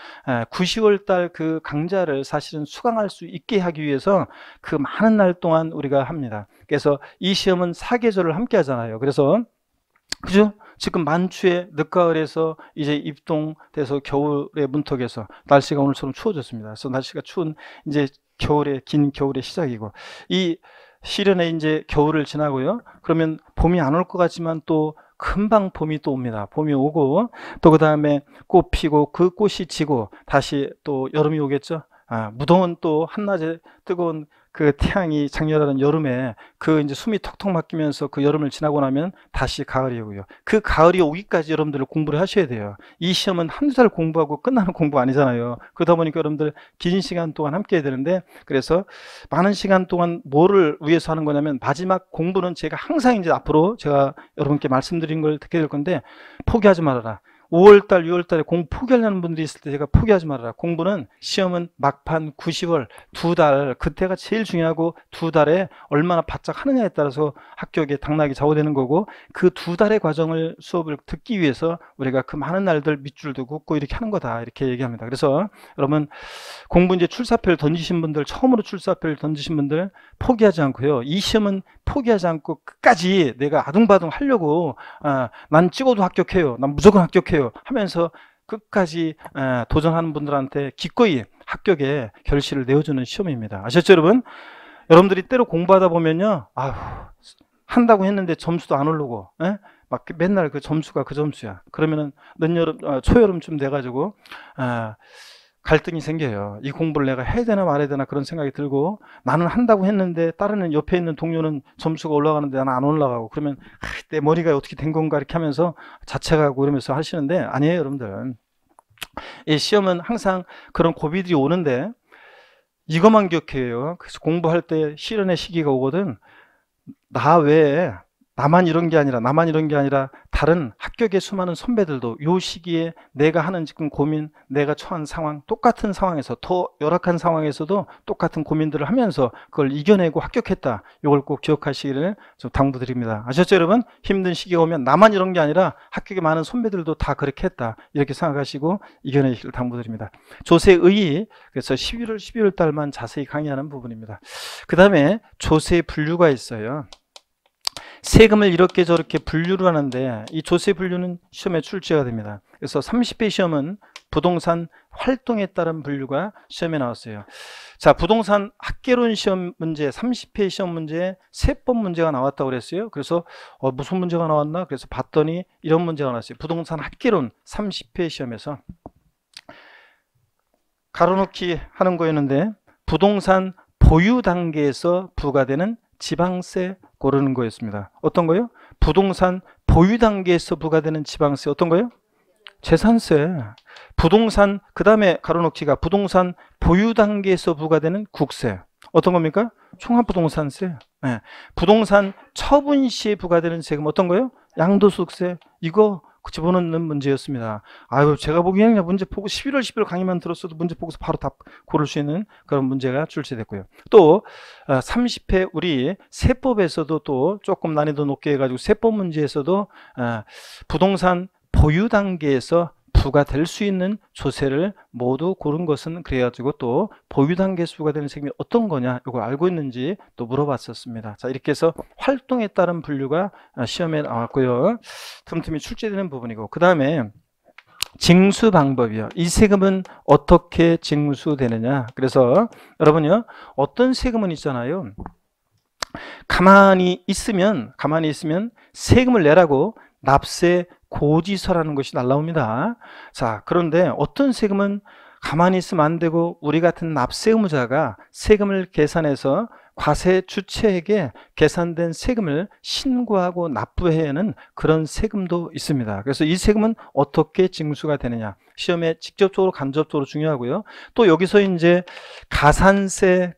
9, 10월 달 그 강좌를 사실은 수강할 수 있게 하기 위해서 그 많은 날 동안 우리가 합니다. 그래서 이 시험은 4계절을 함께 하잖아요. 그래서 그죠? 지금 만추에 늦가을에서 이제 입동돼서 겨울의 문턱에서 날씨가 오늘처럼 추워졌습니다. 그래서 날씨가 추운 이제 긴 겨울의 시작이고, 이 시련에 이제 겨울을 지나고요. 그러면 봄이 안 올 것 같지만 또 금방 봄이 또 옵니다. 봄이 오고, 또 그 다음에 꽃 피고, 그 꽃이 지고 다시 또 여름이 오겠죠. 무더운 또 한낮에 뜨거운 그 태양이 장렬하는 여름에 그 이제 숨이 턱턱 막히면서 그 여름을 지나고 나면 다시 가을이 오고요. 그 가을이 오기까지 여러분들 공부를 하셔야 돼요. 이 시험은 한두 달 공부하고 끝나는 공부 아니잖아요. 그러다 보니까 여러분들 긴 시간 동안 함께 해야 되는데, 그래서 많은 시간 동안 뭐를 위해서 하는 거냐면, 마지막 공부는 제가 항상 이제 앞으로 제가 여러분께 말씀드린 걸 듣게 될 건데, 포기하지 말아라. 5월달, 6월달에 공부 포기하려는 분들이 있을 때 제가 포기하지 말아라. 공부는, 시험은 막판 9, 10월 두 달, 그때가 제일 중요하고, 두 달에 얼마나 바짝 하느냐에 따라서 합격의 당락이 좌우되는 거고, 그 두 달의 과정을 수업을 듣기 위해서 우리가 그 많은 날들 밑줄도 긋고 이렇게 하는 거다, 이렇게 얘기합니다. 그래서 여러분, 공부 이제 출사표를 던지신 분들, 처음으로 출사표를 던지신 분들 포기하지 않고요. 이 시험은 포기하지 않고 끝까지 내가 아둥바둥 하려고, 난 찍어도 합격해요, 난 무조건 합격해요 하면서 끝까지 도전하는 분들한테 기꺼이 합격의 결실을 내어주는 시험입니다. 아셨죠, 여러분? 여러분들이 때로 공부하다 보면요, 아휴, 한다고 했는데 점수도 안 오르고, 막 맨날 그 점수가 그 점수야. 그러면은 늦여름, 초여름쯤 돼가지고 갈등이 생겨요. 이 공부를 내가 해야 되나 말아야 되나 그런 생각이 들고, 나는 한다고 했는데 다른 옆에 있는 동료는 점수가 올라가는데 나는 안 올라가고, 그러면 내 머리가 어떻게 된 건가 이렇게 하면서 자책하고 이러면서 하시는데, 아니에요, 여러분들. 이 시험은 항상 그런 고비들이 오는데 이것만 기억해요. 그래서 공부할 때 시련의 시기가 오거든, 나 외에 나만 이런 게 아니라 다른 합격의 수많은 선배들도 이 시기에 내가 하는 지금 고민, 내가 처한 상황, 똑같은 상황에서, 더 열악한 상황에서도 똑같은 고민들을 하면서 그걸 이겨내고 합격했다. 이걸 꼭 기억하시기를 좀 당부드립니다. 아셨죠, 여러분? 힘든 시기가 오면 나만 이런 게 아니라 합격의 많은 선배들도 다 그렇게 했다, 이렇게 생각하시고 이겨내시기를 당부드립니다. 조세의, 그래서 11월, 12월 달만 자세히 강의하는 부분입니다. 그 다음에 조세 분류가 있어요. 세금을 이렇게 저렇게 분류를 하는데, 이 조세 분류는 시험에 출제가 됩니다. 그래서 30회 시험은 부동산 활동에 따른 분류가 시험에 나왔어요. 자, 부동산 학개론 시험 문제, 30회 시험 문제에 세법 문제가 나왔다고 그랬어요. 그래서 무슨 문제가 나왔나? 그래서 봤더니 이런 문제가 나왔어요. 부동산 학개론 30회 시험에서 가로놓기 하는 거였는데, 부동산 보유 단계에서 부과되는 지방세 고르는 거였습니다. 어떤 거요? 부동산 보유 단계에서 부과되는 지방세, 어떤 거요? 재산세. 부동산, 그 다음에 가로놓기가 부동산 보유 단계에서 부과되는 국세, 어떤 겁니까? 종합부동산세. 네. 부동산 처분 시에 부과되는 세금, 어떤 거요? 양도소득세. 이거 집어넣는 문제였습니다. 아유, 제가 보기에는 문제 보고 11월 10일 강의만 들었어도 문제 보고서 바로 답 고를 수 있는 그런 문제가 출제됐고요. 또 30회 우리 세법에서도 또 조금 난이도 높게 해가지고 세법 문제에서도 부동산 보유 단계에서 부과될 수 있는 조세를 모두 고른 것은, 그래가지고 또 보유 단계에서 부과되는 세금이 어떤 거냐, 이걸 알고 있는지 또 물어봤었습니다. 자, 이렇게 해서 활동에 따른 분류가 시험에 나왔고요. 틈틈이 출제되는 부분이고, 그 다음에 징수 방법이요. 이 세금은 어떻게 징수되느냐. 그래서 여러분요, 어떤 세금은 있잖아요, 가만히 있으면 세금을 내라고 납세 고지서라는 것이 날라옵니다. 자, 그런데 어떤 세금은 가만히 있으면 안 되고, 우리 같은 납세 의무자가 세금을 계산해서 과세 주체에게 계산된 세금을 신고하고 납부해야 하는 그런 세금도 있습니다. 그래서 이 세금은 어떻게 징수가 되느냐, 시험에 직접적으로 간접적으로 중요하고요. 또 여기서 이제 가산세,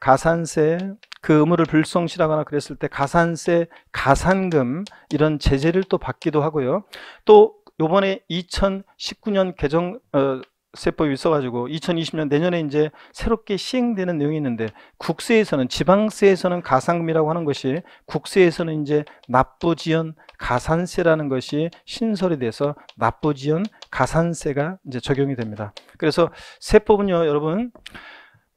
그 의무를 불성실하거나 그랬을 때 가산세, 가산금, 이런 제재를 또 받기도 하고요. 또 요번에 2019년 개정 세법이 있어가지고 2020년 내년에 이제 새롭게 시행되는 내용이 있는데, 국세에서는, 지방세에서는 가산금이라고 하는 것이, 국세에서는 이제 납부지연 가산세라는 것이 신설이 돼서 납부지연 가산세가 이제 적용이 됩니다. 그래서 세법은요, 여러분,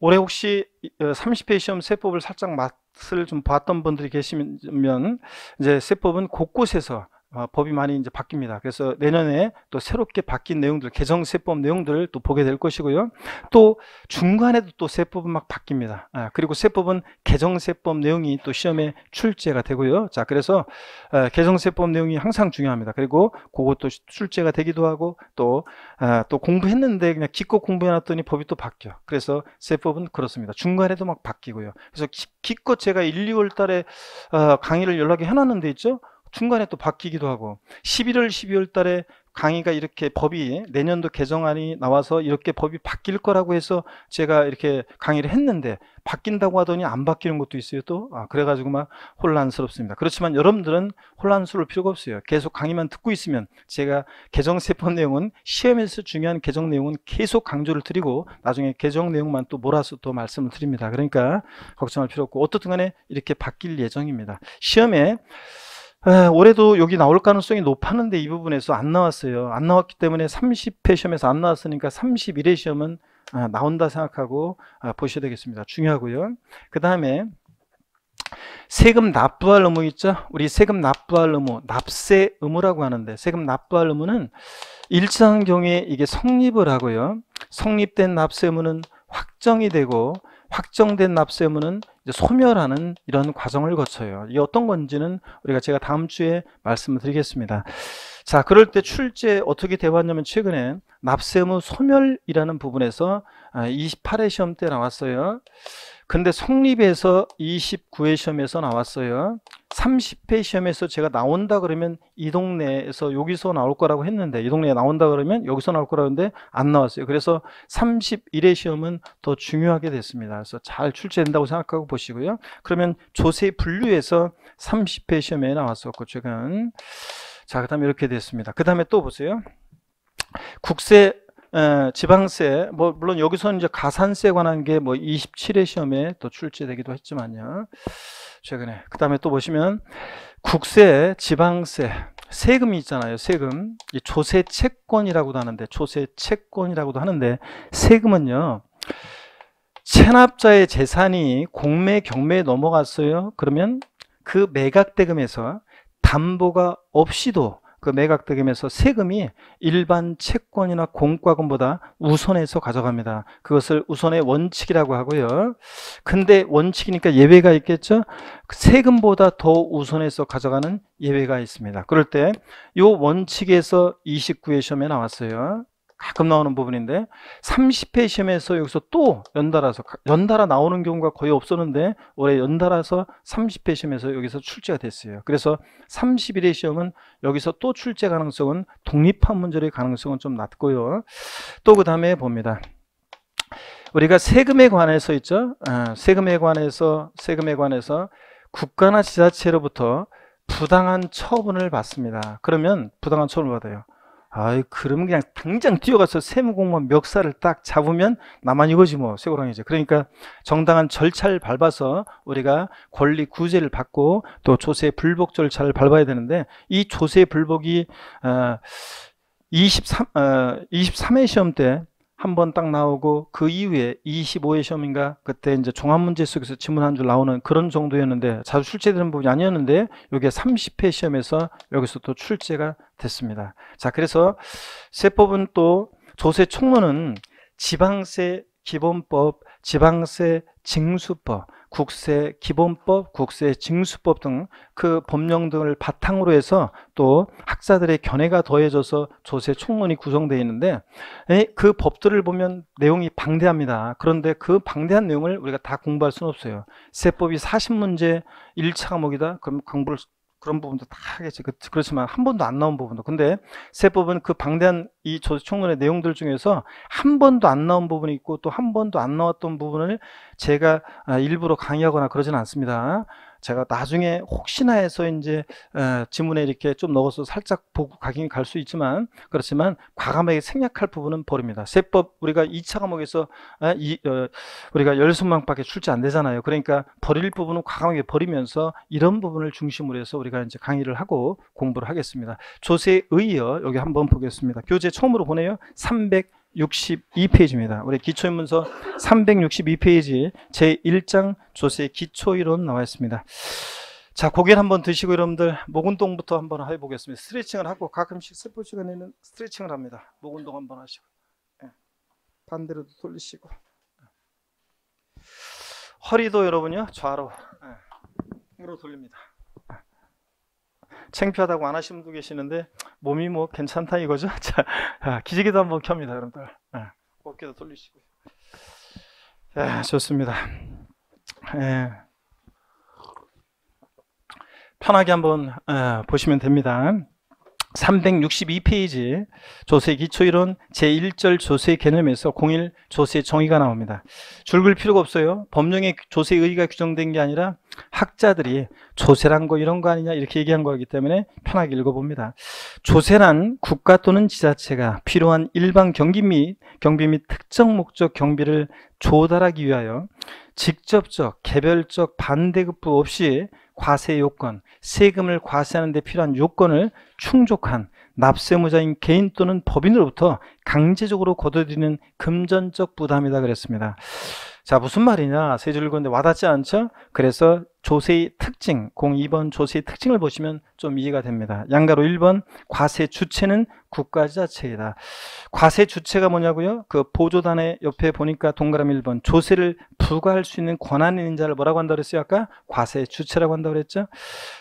올해 혹시 30회 시험 세법을 살짝 맛을 좀 봤던 분들이 계시면, 이제 세법은 곳곳에서 법이 많이 이제 바뀝니다. 그래서 내년에 또 새롭게 바뀐 내용들, 개정세법 내용들을 또 보게 될 것이고요. 또 중간에도 또 세법은 막 바뀝니다. 그리고 세법은 개정세법 내용이 또 시험에 출제가 되고요. 자, 그래서 개정세법 내용이 항상 중요합니다. 그리고 그것도 출제가 되기도 하고 또 공부했는데 그냥 기껏 공부해놨더니 법이 또 바뀌어. 그래서 세법은 그렇습니다. 중간에도 막 바뀌고요. 그래서 기껏 제가 1, 2월 달에 강의를 연락이 해놨는데 있죠? 중간에 또 바뀌기도 하고 11월, 12월 달에 강의가 이렇게 법이 내년도 개정안이 나와서 이렇게 법이 바뀔 거라고 해서 제가 이렇게 강의를 했는데 바뀐다고 하더니 안 바뀌는 것도 있어요 또. 그래가지고 막 혼란스럽습니다. 그렇지만 여러분들은 혼란스러울 필요가 없어요. 계속 강의만 듣고 있으면 제가 개정세법 내용은 시험에서 중요한 개정 내용은 계속 강조를 드리고 나중에 개정 내용만 또 몰아서 또 말씀을 드립니다. 그러니까 걱정할 필요 없고 어떻든 간에 이렇게 바뀔 예정입니다. 시험에 올해도 여기 나올 가능성이 높았는데 이 부분에서 안 나왔어요. 안 나왔기 때문에 30회 시험에서 안 나왔으니까 31회 시험은 나온다 생각하고 보셔야 되겠습니다. 중요하고요. 그 다음에 세금 납부할 의무 있죠? 우리 세금 납부할 의무, 납세 의무라고 하는데 세금 납부할 의무는 일정한 경우에 이게 성립을 하고요. 성립된 납세 의무는 확정이 되고 확정된 납세 의무는 이제 소멸하는 이런 과정을 거쳐요. 이게 어떤 건지는 제가 다음 주에 말씀을 드리겠습니다. 자, 그럴 때 출제 어떻게 되었냐면 최근에 납세 의무 소멸이라는 부분에서 28회 시험 때 나왔어요. 근데 성립에서 29회 시험에서 나왔어요. 30회 시험에서 제가 나온다 그러면 이 동네에서 여기서 나올 거라고 했는데 이 동네에 나온다 그러면 여기서 나올 거라고 했는데 안 나왔어요. 그래서 31회 시험은 더 중요하게 됐습니다. 그래서 잘 출제된다고 생각하고 보시고요. 그러면 조세 분류에서 30회 시험에 나왔었고 최근. 자, 그 다음에 이렇게 됐습니다. 그 다음에 또 보세요. 국세 지방세, 물론 여기서는 이제 가산세에 관한 게 27회 시험에 또 출제되기도 했지만요. 최근에. 그 다음에 또 보시면 국세, 지방세, 세금이 있잖아요. 세금. 이 조세 채권이라고도 하는데, 조세 채권이라고도 하는데, 세금은요, 체납자의 재산이 공매, 경매에 넘어갔어요. 그러면 그 매각대금에서 담보가 없이도 그 매각대금에서 세금이 일반 채권이나 공과금보다 우선해서 가져갑니다. 그것을 우선의 원칙이라고 하고요. 근데 원칙이니까 예외가 있겠죠. 세금보다 더 우선해서 가져가는 예외가 있습니다. 그럴 때 이 원칙에서 29회 시험에 나왔어요. 가끔 나오는 부분인데 30회 시험에서 여기서 또 연달아 나오는 경우가 거의 없었는데 올해 연달아서 30회 시험에서 여기서 출제가 됐어요. 그래서 31회 시험은 여기서 또 출제 가능성은 독립한 문제의 가능성은 좀 낮고요. 또 그 다음에 봅니다. 우리가 세금에 관해서 있죠. 세금에 관해서 국가나 지자체로부터 부당한 처분을 받습니다. 그러면 부당한 처분을 받아요. 그러면 그냥 당장 뛰어가서 세무공무원 멱살을 딱 잡으면 나만 이거지 쇠고랑이지. 그러니까 정당한 절차를 밟아서 우리가 권리 구제를 받고 또 조세 불복 절차를 밟아야 되는데 이 조세 불복이 23회 시험 때 한 번 딱 나오고 그 이후에 25회 시험인가 그때 이제 종합문제 속에서 지문 한 줄 나오는 그런 정도였는데 자주 출제되는 부분이 아니었는데 이게 30회 시험에서 여기서 또 출제가 됐습니다. 자, 그래서 세법은 또 조세 총론은 지방세 기본법, 지방세 징수법, 국세 기본법, 국세 징수법 등 그 법령 등을 바탕으로 해서 또 학자들의 견해가 더해져서 조세 총론이 구성되어 있는데 그 법들을 보면 내용이 방대합니다. 그런데 그 방대한 내용을 우리가 다 공부할 수는 없어요. 세법이 40문제 1차 과목이다. 그럼 공부를 그런 부분도 다 하겠지. 그렇지만 한 번도 안 나온 부분도. 근데 세법은 그 방대한 이 조세 총론의 내용들 중에서 한 번도 안 나온 부분이 있고 또 한 번도 안 나왔던 부분을 제가 일부러 강의하거나 그러지는 않습니다. 제가 나중에 혹시나 해서 이제 지문에 이렇게 좀 넣어서 살짝 보고 각인이 갈 수 있지만 그렇지만 과감하게 생략할 부분은 버립니다. 세법 우리가 2차 과목에서 우리가 10문항밖에 출제 안 되잖아요. 그러니까 버릴 부분은 과감하게 버리면서 이런 부분을 중심으로 해서 우리가 이제 강의를 하고 공부를 하겠습니다. 조세의요 여기 한번 보겠습니다. 교재 처음으로 보내요. 362페이지입니다. 우리 기초인문서 362페이지 제1장 조세 기초이론 나와 있습니다. 자, 고개를 한번 드시고 여러분들 목 운동부터 한번 해보겠습니다. 스트레칭을 하고 가끔씩 세포 시간에는 스트레칭을 합니다. 목 운동 한번 하시고, 예. 반대로도 돌리시고, 허리도 여러분요 좌로, 으로 돌립니다. 창피하다고 안 하시는 분도 계시는데 몸이 뭐 괜찮다 이거죠. 자, 기지개도 한번 켭니다 여러분들. 어깨도 돌리시고. 좋습니다. 편하게 한번 보시면 됩니다. 362페이지 조세 기초이론 제1절 조세 개념에서 01 조세 정의가 나옵니다. 줄글 필요가 없어요. 법령에 조세 의의가 규정된 게 아니라 학자들이 조세란 거 이런 거 아니냐 이렇게 얘기한 거기 때문에 편하게 읽어봅니다. 조세란 국가 또는 지자체가 필요한 일반 경비 및 특정 목적 경비를 조달하기 위하여 직접적 개별적 반대급부 없이 과세 요건, 세금을 과세하는 데 필요한 요건을 충족한 납세무자인 개인 또는 법인으로부터 강제적으로 걷어들이는 금전적 부담이다 그랬습니다. 자, 무슨 말이냐? 세 줄 읽었는데 와닿지 않죠? 그래서 조세의 특징, 02번 조세의 특징을 보시면 좀 이해가 됩니다. 양가로 1번 과세 주체는 국가지자체이다. 과세 주체가 뭐냐고요? 그 보조단의 옆에 보니까 동그라미 1번 조세를 부과할 수 있는 권한이 있는 자를 뭐라고 한다고 그랬어요? 아까 과세 주체라고 한다고 그랬죠?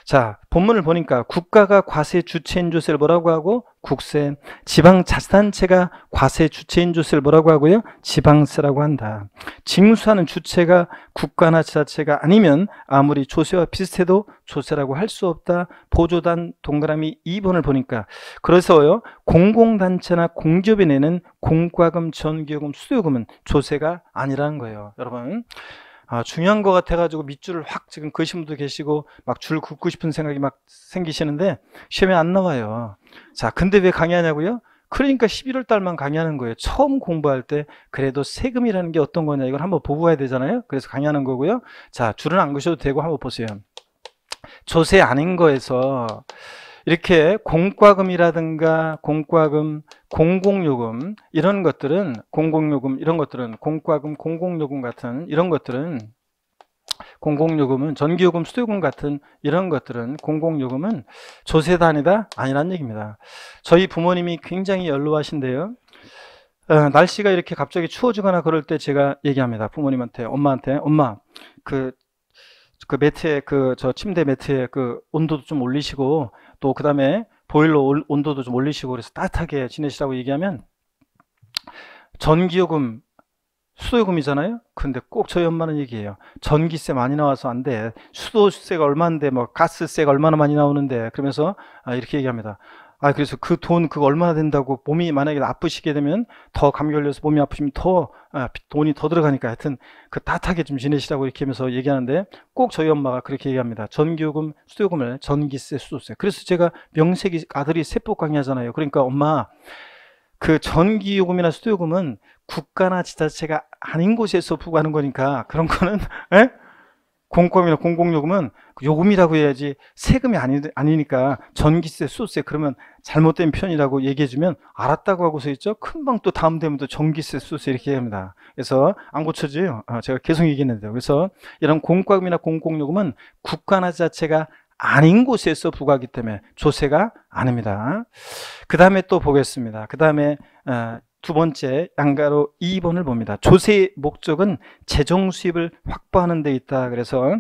자, 본문을 보니까 국가가 과세 주체인 조세를 뭐라고 하고? 국세. 지방자치단체가 과세 주체인 조세를 뭐라고 하고요? 지방세라고 한다. 징수하는 주체가 국가나 지자체가 아니면 아무리 조세와 비슷해도 조세라고 할 수 없다. 보조단 동그라미 2번을 보니까 그래서요 공공단체나 공기업이 내는 공과금, 전기요금, 수도요금은 조세가 아니라는 거예요. 여러분 중요한 거 같아가지고 밑줄을 확 지금 그으신 분도 계시고 막 줄 긋고 싶은 생각이 막 생기시는데 시험에 안 나와요. 자, 근데 왜 강의하냐고요? 그러니까 11월 달만 강의하는 거예요. 처음 공부할 때 그래도 세금이라는 게 어떤 거냐 이걸 한번 보고 가야 되잖아요. 그래서 강의하는 거고요. 자, 줄은 안 그으셔도 되고 한번 보세요. 조세 아닌 거에서 이렇게 공과금이라든가 공과금, 공공요금 이런 것들은 공공요금 이런 것들은 공과금, 공공요금 같은 이런 것들은 공공요금은 전기요금, 수도요금 같은 이런 것들은 공공요금은 조세다 아니란 얘기입니다. 저희 부모님이 굉장히 연로하신데요. 날씨가 이렇게 갑자기 추워지거나 그럴 때 제가 얘기합니다. 부모님한테, 엄마한테, 엄마, 그 매트에 저 침대 매트에 그 온도도 좀 올리시고 또 그 다음에 보일러 온도도 좀 올리시고 그래서 따뜻하게 지내시라고 얘기하면 전기요금, 수도요금이잖아요. 근데 꼭 저희 엄마는 얘기해요. 전기세 많이 나와서 안 돼. 수도세가 얼마인데 뭐 가스세가 얼마나 많이 나오는데 그러면서 이렇게 얘기합니다. 그래서 그 돈 그거 얼마나 된다고 몸이 만약에 아프시게 되면 더 감기 걸려서 몸이 아프시면 더 돈이 더 들어가니까 하여튼 그 따뜻하게 좀 지내시라고 이렇게 하면서 얘기하는데 꼭 저희 엄마가 그렇게 얘기합니다. 전기요금, 수도요금을 전기세, 수도세. 그래서 제가 명색이 아들이 세법 강의하잖아요. 그러니까 엄마 그 전기요금이나 수도요금은 국가나 지자체가 아닌 곳에서 부과하는 거니까 그런 거는 공과금이나 공공요금은 요금이라고 해야지 세금이 아니니까 전기세, 수도세 그러면 잘못된 표현이라고 얘기해주면 알았다고 하고서 있죠. 금방 또 다음 되면 또 전기세, 수도세 이렇게 얘기합니다. 그래서 안 고쳐져요. 제가 계속 얘기했는데요. 그래서 이런 공과금이나 공공요금은 국가나 지자체가 아닌 곳에서 부과하기 때문에 조세가 아닙니다. 그 다음에 또 보겠습니다. 그 다음에 두 번째 양가로 2번을 봅니다. 조세의 목적은 재정 수입을 확보하는 데 있다. 그래서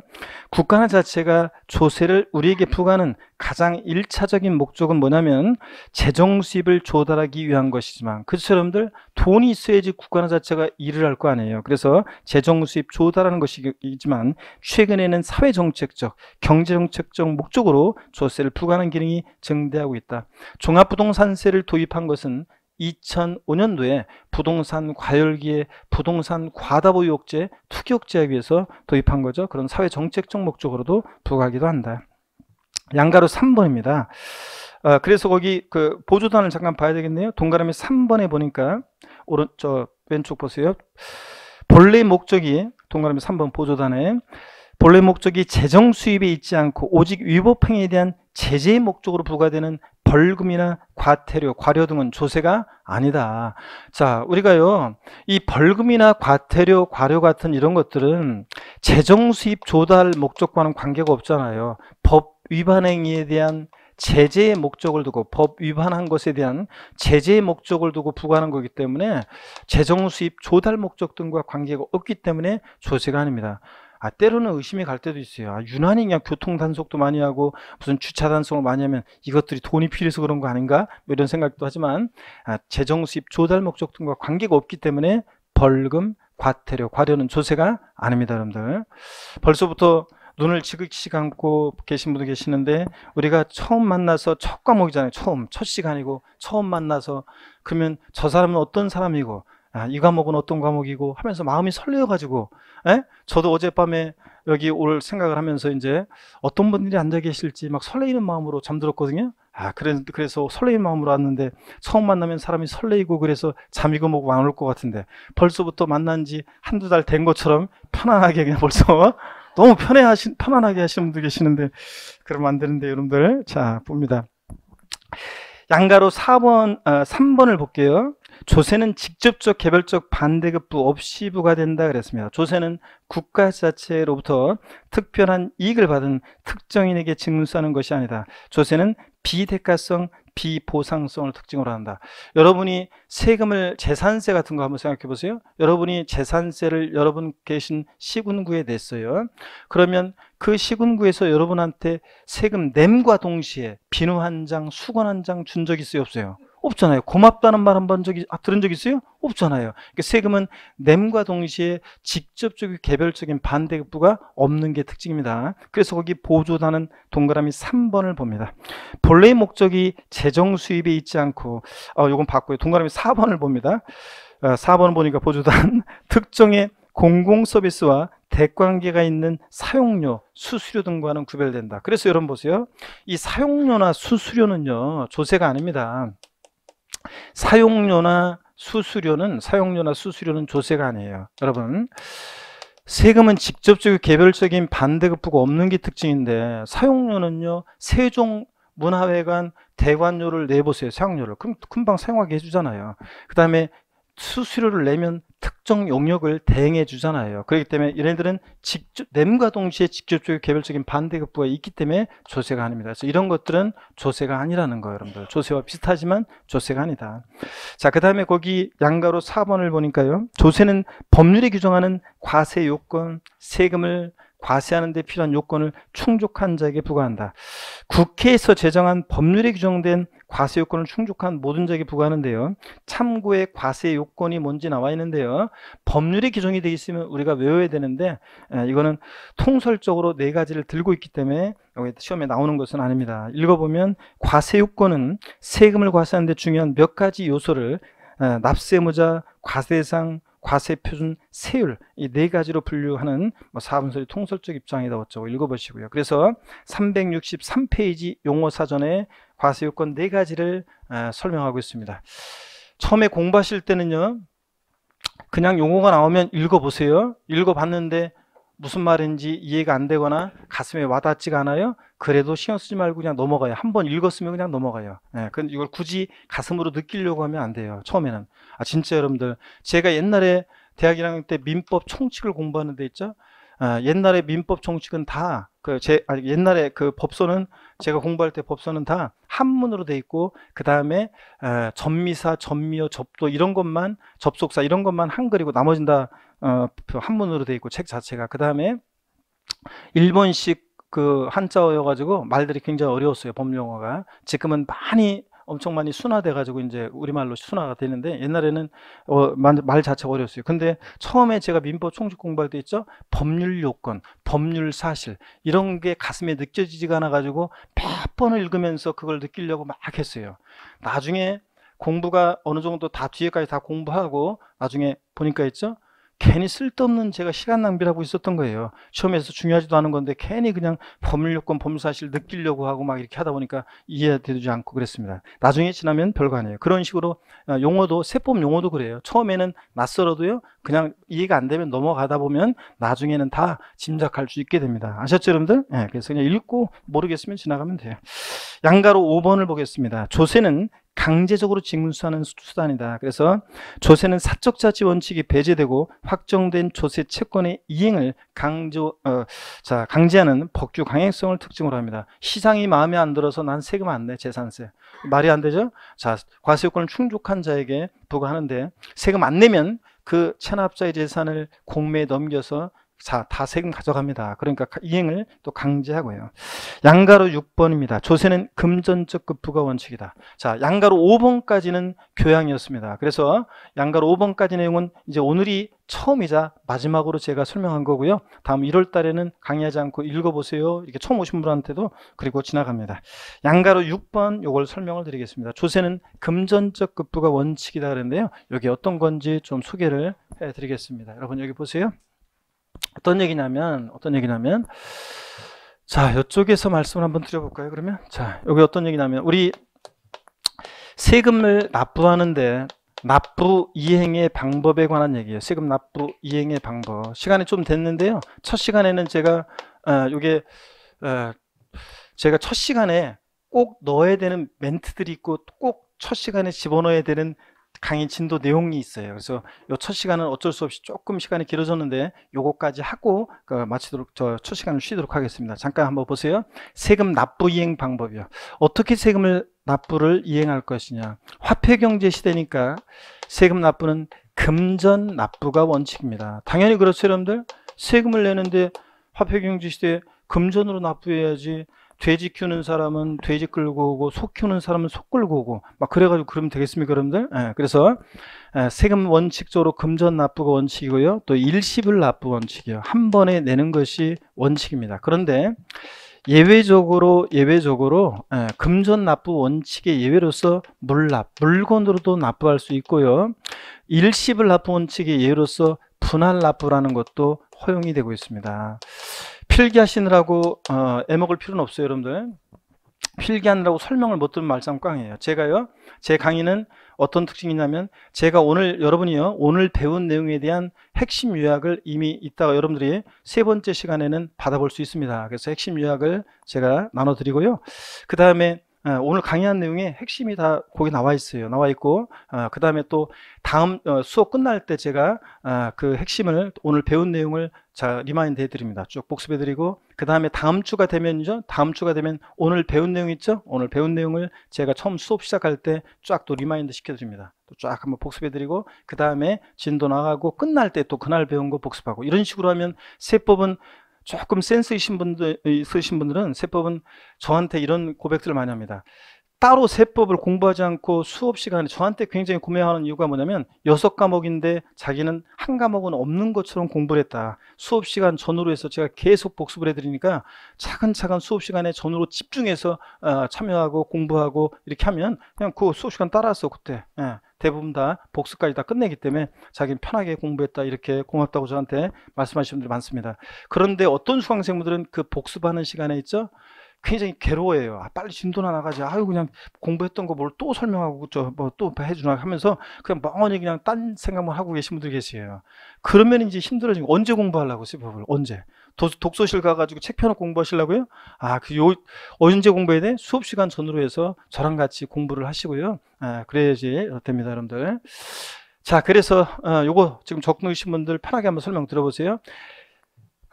국가나 자체가 조세를 우리에게 부과하는 가장 1차적인 목적은 뭐냐면 재정 수입을 조달하기 위한 것이지만 그렇죠 여러분들? 돈이 있어야지 국가나 자체가 일을 할 거 아니에요. 그래서 재정 수입 조달하는 것이지만 최근에는 사회정책적, 경제정책적 목적으로 조세를 부과하는 기능이 증대하고 있다. 종합부동산세를 도입한 것은 2005년도에 부동산 과열기에 부동산 과다보유억제, 투기억제하기 위해서 도입한 거죠. 그런 사회정책적 목적으로도 부과하기도 한다. 양가로 3번입니다. 그래서 거기 그 보조단을 잠깐 봐야 되겠네요. 동그라미 3번에 보니까 왼쪽 보세요. 본래 목적이 동그라미 3번 보조단에 본래 목적이 재정 수입에 있지 않고 오직 위법행위에 대한 제재의 목적으로 부과되는 벌금이나 과태료, 과료 등은 조세가 아니다. 자, 우리가요, 이 벌금이나 과태료, 과료 같은 이런 것들은 재정 수입 조달 목적과는 관계가 없잖아요. 법 위반 행위에 대한 제재의 목적을 두고, 법 위반한 것에 대한 제재의 목적을 두고 부과하는 거기 때문에 재정 수입 조달 목적 등과 관계가 없기 때문에 조세가 아닙니다. 때로는 의심이 갈 때도 있어요. 유난히 그냥 교통 단속도 많이 하고 무슨 주차 단속을 많이 하면 이것들이 돈이 필요해서 그런 거 아닌가? 뭐 이런 생각도 하지만 재정 수입 조달 목적 등과 관계가 없기 때문에 벌금, 과태료, 과료는 조세가 아닙니다, 여러분들. 벌써부터 눈을 지그시 감고 계신 분도 계시는데, 우리가 처음 만나서 첫 과목이잖아요. 첫 시간이고 처음 만나서, 그러면 저 사람은 어떤 사람이고 이 과목은 어떤 과목이고 하면서 마음이 설레어가지고, 저도 어젯밤에 여기 올 생각을 하면서 이제 어떤 분들이 앉아 계실지 막 설레이는 마음으로 잠들었거든요. 그래서 설레이는 마음으로 왔는데, 처음 만나면 사람이 설레이고 그래서 잠이고 뭐고 안 올 것 같은데, 벌써부터 만난 지 한두 달 된 것처럼 편안하게 그냥 벌써 너무 편안하게 하시는 분들 계시는데, 그러면 안 되는데, 여러분들. 자, 봅니다. 양가로 3번을 볼게요. 조세는 직접적 개별적 반대급부 없이 부과된다 그랬습니다. 조세는 국가자체로부터 특별한 이익을 받은 특정인에게 징수하는 것이 아니다. 조세는 비대가성, 비보상성을 특징으로 한다. 여러분이 세금을, 재산세 같은 거 한번 생각해 보세요. 여러분이 재산세를 여러분 계신 시군구에 냈어요. 그러면 그 시군구에서 여러분한테 세금 냄과 동시에 비누 한 장, 수건 한 장 준 적 있어요, 없어요? 없잖아요. 고맙다는 말 한 번 들은 적 있어요? 없잖아요. 그러니까 세금은 냄과 동시에 직접적인 개별적인 반대급부가 없는 게 특징입니다. 그래서 거기 보조단은 동그라미 3번을 봅니다. 본래의 목적이 재정 수입에 있지 않고, 요건 봤고요. 동그라미 4번을 봅니다. 4번을 보니까 보조단 특정의 공공 서비스와 대관계가 있는 사용료, 수수료 등과는 구별된다. 그래서 여러분 보세요. 이 사용료나 수수료는요, 조세가 아닙니다. 사용료나 수수료는 조세가 아니에요. 여러분, 세금은 직접적이고 개별적인 반대급부가 없는 게 특징인데, 사용료는요, 세종문화회관 대관료를 내보세요. 사용료를. 그럼 금방 사용하게 해주잖아요. 그 다음에 수수료를 내면 특정 용역을 대행해 주잖아요. 그렇기 때문에 얘네들은 냄과 동시에 직접적이고 개별적인 반대급부가 있기 때문에 조세가 아닙니다. 그래서 이런 것들은 조세가 아니라는 거예요, 여러분들. 조세와 비슷하지만 조세가 아니다. 자, 그 다음에 거기 양가로 4번을 보니까요. 조세는 법률에 규정하는 과세 요건, 세금을 과세하는 데 필요한 요건을 충족한 자에게 부과한다. 국회에서 제정한 법률에 규정된 과세 요건을 충족한 모든 자에게 부과하는데요. 참고의 과세 요건이 뭔지 나와 있는데요. 법률에 규정이 되어 있으면 우리가 외워야 되는데, 이거는 통설적으로 4가지를 들고 있기 때문에 여기 시험에 나오는 것은 아닙니다. 읽어보면 과세 요건은 세금을 과세하는 데 중요한 몇 가지 요소를 납세무자, 과세상, 과세표준, 세율, 이 4가지로 분류하는 4분설이 통설적 입장이다 어쩌고 읽어보시고요. 그래서 363페이지 용어사전에 과세요건 4가지를 설명하고 있습니다. 처음에 공부하실 때는요, 그냥 용어가 나오면 읽어보세요. 읽어봤는데 무슨 말인지 이해가 안 되거나 가슴에 와닿지가 않아요? 그래도 신경 쓰지 말고 그냥 넘어가요. 한번 읽었으면 그냥 넘어가요. 근데 이걸 굳이 가슴으로 느끼려고 하면 안 돼요. 처음에는. 진짜 여러분들, 제가 옛날에 대학 1학년 때 민법 총칙을 공부하는 데 있죠. 옛날에 민법 총칙은 다 옛날에 그 법서는, 제가 공부할 때 법서는 다 한문으로 돼 있고, 그 다음에 전미사, 전미어, 접도 이런 것만, 접속사 이런 것만 한글이고 나머지는 다 한문으로 돼 있고, 책 자체가. 그 다음에 일본식 그 한자어여가지고 말들이 굉장히 어려웠어요, 법용어가. 지금은 엄청 많이 순화돼 가지고 이제 우리말로 순화가 되는데, 옛날에는 말 자체가 어려웠어요. 근데 처음에 제가 민법 총칙 공부할 때 있죠, 법률 요건, 법률 사실 이런 게 가슴에 느껴지지가 않아 가지고 몇 번을 읽으면서 그걸 느끼려고 막 했어요. 나중에 공부가 어느 정도 다 뒤에까지 다 공부하고 나중에 보니까 있죠, 괜히 쓸데없는 제가 시간 낭비라고 있었던 거예요. 시험에서 중요하지도 않은 건데 괜히 그냥 법률요건, 법률사실 느끼려고 하고 막 이렇게 하다 보니까 이해되지 않고 그랬습니다. 나중에 지나면 별거 아니에요. 그런 식으로 용어도, 세법 용어도 그래요. 처음에는 낯설어도요, 그냥 이해가 안 되면 넘어가다 보면 나중에는 다 짐작할 수 있게 됩니다. 아셨죠, 여러분들? 네, 그래서 그냥 읽고 모르겠으면 지나가면 돼요. 양가로 5번을 보겠습니다. 조세는 강제적으로 징수하는 수단이다. 그래서 조세는 사적자치 원칙이 배제되고 확정된 조세 채권의 이행을 강제하는 법규 강행성을 특징으로 합니다. 시장이 마음에 안 들어서 난 세금 안 내, 재산세. 말이 안 되죠? 자, 과세요건을 충족한 자에게 부과하는데 세금 안 내면 그 체납자의 재산을 공매에 넘겨서 다 세금 가져갑니다. 그러니까 이행을 또 강제하고요. 양가로 6번입니다. 조세는 금전적 급부가 원칙이다. 자, 양가로 5번까지는 교양이었습니다. 그래서 양가로 5번까지 내용은 이제 오늘이 처음이자 마지막으로 제가 설명한 거고요. 다음 1월 달에는 강의하지 않고 읽어보세요. 이렇게 처음 오신 분한테도 그리고 지나갑니다. 양가로 6번 요걸 설명을 드리겠습니다. 조세는 금전적 급부가 원칙이다 그랬는데요. 여기 어떤 건지 좀 소개를 해드리겠습니다. 여러분 여기 보세요. 어떤 얘기냐면 자, 이쪽에서 말씀을 한번 드려볼까요? 그러면 자, 여기 어떤 얘기냐면 우리 세금을 납부하는데 납부 이행의 방법에 관한 얘기예요. 세금 납부 이행의 방법. 시간이 좀 됐는데요. 첫 시간에는 제가 제가 첫 시간에 꼭 넣어야 되는 멘트들이 있고 꼭 첫 시간에 집어넣어야 되는 강의 진도 내용이 있어요. 그래서 요 첫 시간은 어쩔 수 없이 조금 시간이 길어졌는데 요거까지 하고 마치도록 첫 시간을 쉬도록 하겠습니다. 잠깐 한번 보세요. 세금 납부 이행 방법이요. 어떻게 세금을 납부를 이행할 것이냐. 화폐경제 시대니까 세금 납부는 금전 납부가 원칙입니다. 당연히 그렇죠, 여러분들. 세금을 내는데 화폐경제 시대에 금전으로 납부해야지. 돼지 키우는 사람은 돼지 끌고 오고 소 키우는 사람은 소 끌고 오고 막 그래가지고 그러면 되겠습니까, 여러분들? 그래서 세금 원칙적으로 금전 납부가 원칙이고요. 또 일시불 납부 원칙이요. 한 번에 내는 것이 원칙입니다. 그런데 예외적으로 금전 납부 원칙의 예외로서 물건으로도 납부할 수 있고요. 일시불 납부 원칙의 예외로서 분할 납부라는 것도 허용이 되고 있습니다. 필기하시느라고 애먹을 필요는 없어요, 여러분들. 필기하느라고 설명을 못 들으면 말짱 꽝이에요. 제 강의는 어떤 특징이냐면 제가 여러분이요 오늘 배운 내용에 대한 핵심 요약을 이미 이따가 여러분들이 세 번째 시간에는 받아볼 수 있습니다. 그래서 핵심 요약을 제가 나눠드리고요. 그 다음에 오늘 강의한 내용의 핵심이 다 거기 나와 있어요. 나와 있고 그 다음에 또 다음 수업 끝날 때 제가 그 핵심을 오늘 배운 내용을 리마인드 해드립니다. 쭉 복습해드리고 그 다음에 다음 주가 되면 오늘 배운 내용 있죠? 오늘 배운 내용을 제가 처음 수업 시작할 때 쫙 또 리마인드 시켜드립니다. 또 쫙 한번 복습해드리고 그 다음에 진도 나가고 끝날 때 또 그날 배운 거 복습하고 이런 식으로 하면 세법은 조금 센스 있으신 분들은 세법은 저한테 이런 고백들을 많이 합니다. 따로 세법을 공부하지 않고 수업 시간에 저한테 굉장히 고민하는 이유가 뭐냐면 6과목인데 자기는 한 과목은 없는 것처럼 공부를 했다. 수업 시간 전후로 해서 제가 계속 복습을 해드리니까 차근차근 수업 시간에 전후로 집중해서 참여하고 공부하고 이렇게 하면 그냥 그 수업 시간 따라서 그때 대부분 다 복습까지 다 끝내기 때문에 자기는 편하게 공부했다 이렇게 고맙다고 저한테 말씀하시는 분들이 많습니다. 그런데 어떤 수강생분들은 그 복습하는 시간에 있죠? 굉장히 괴로워해요. 빨리 진도나 나가지. 그냥 공부했던 거 뭘 또 설명하고 또 해주나 하면서 그냥 멍하니 그냥 딴 생각만 하고 계신 분들 계세요. 그러면 이제 힘들어지고 언제 공부하려고 세법을 언제? 독서실 가가지고 책 펴놓고 공부하시려고요? 언제 공부해야 돼? 수업 시간 전후로 해서 저랑 같이 공부를 하시고요. 그래야지 됩니다, 여러분들. 자, 그래서 요거 지금 적으신 분들 편하게 한번 설명 들어보세요.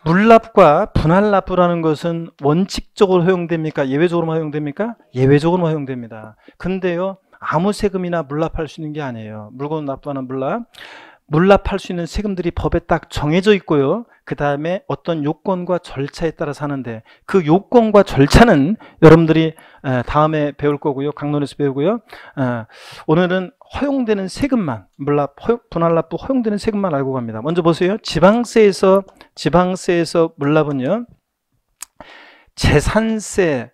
물납과 분할 납부라는 것은 원칙적으로 허용됩니까? 예외적으로만 허용됩니까? 예외적으로만 허용됩니다. 근데요, 아무 세금이나 물납할 수 있는 게 아니에요. 물건 납부하는 물납할 수 있는 세금들이 법에 딱 정해져 있고요. 그 다음에 어떤 요건과 절차에 따라서 하는데 그 요건과 절차는 여러분들이 다음에 배울 거고요. 강론에서 배우고요. 오늘은 허용되는 세금만 분할납부 허용되는 세금만 알고 갑니다. 먼저 보세요. 지방세에서 물납은요. 재산세만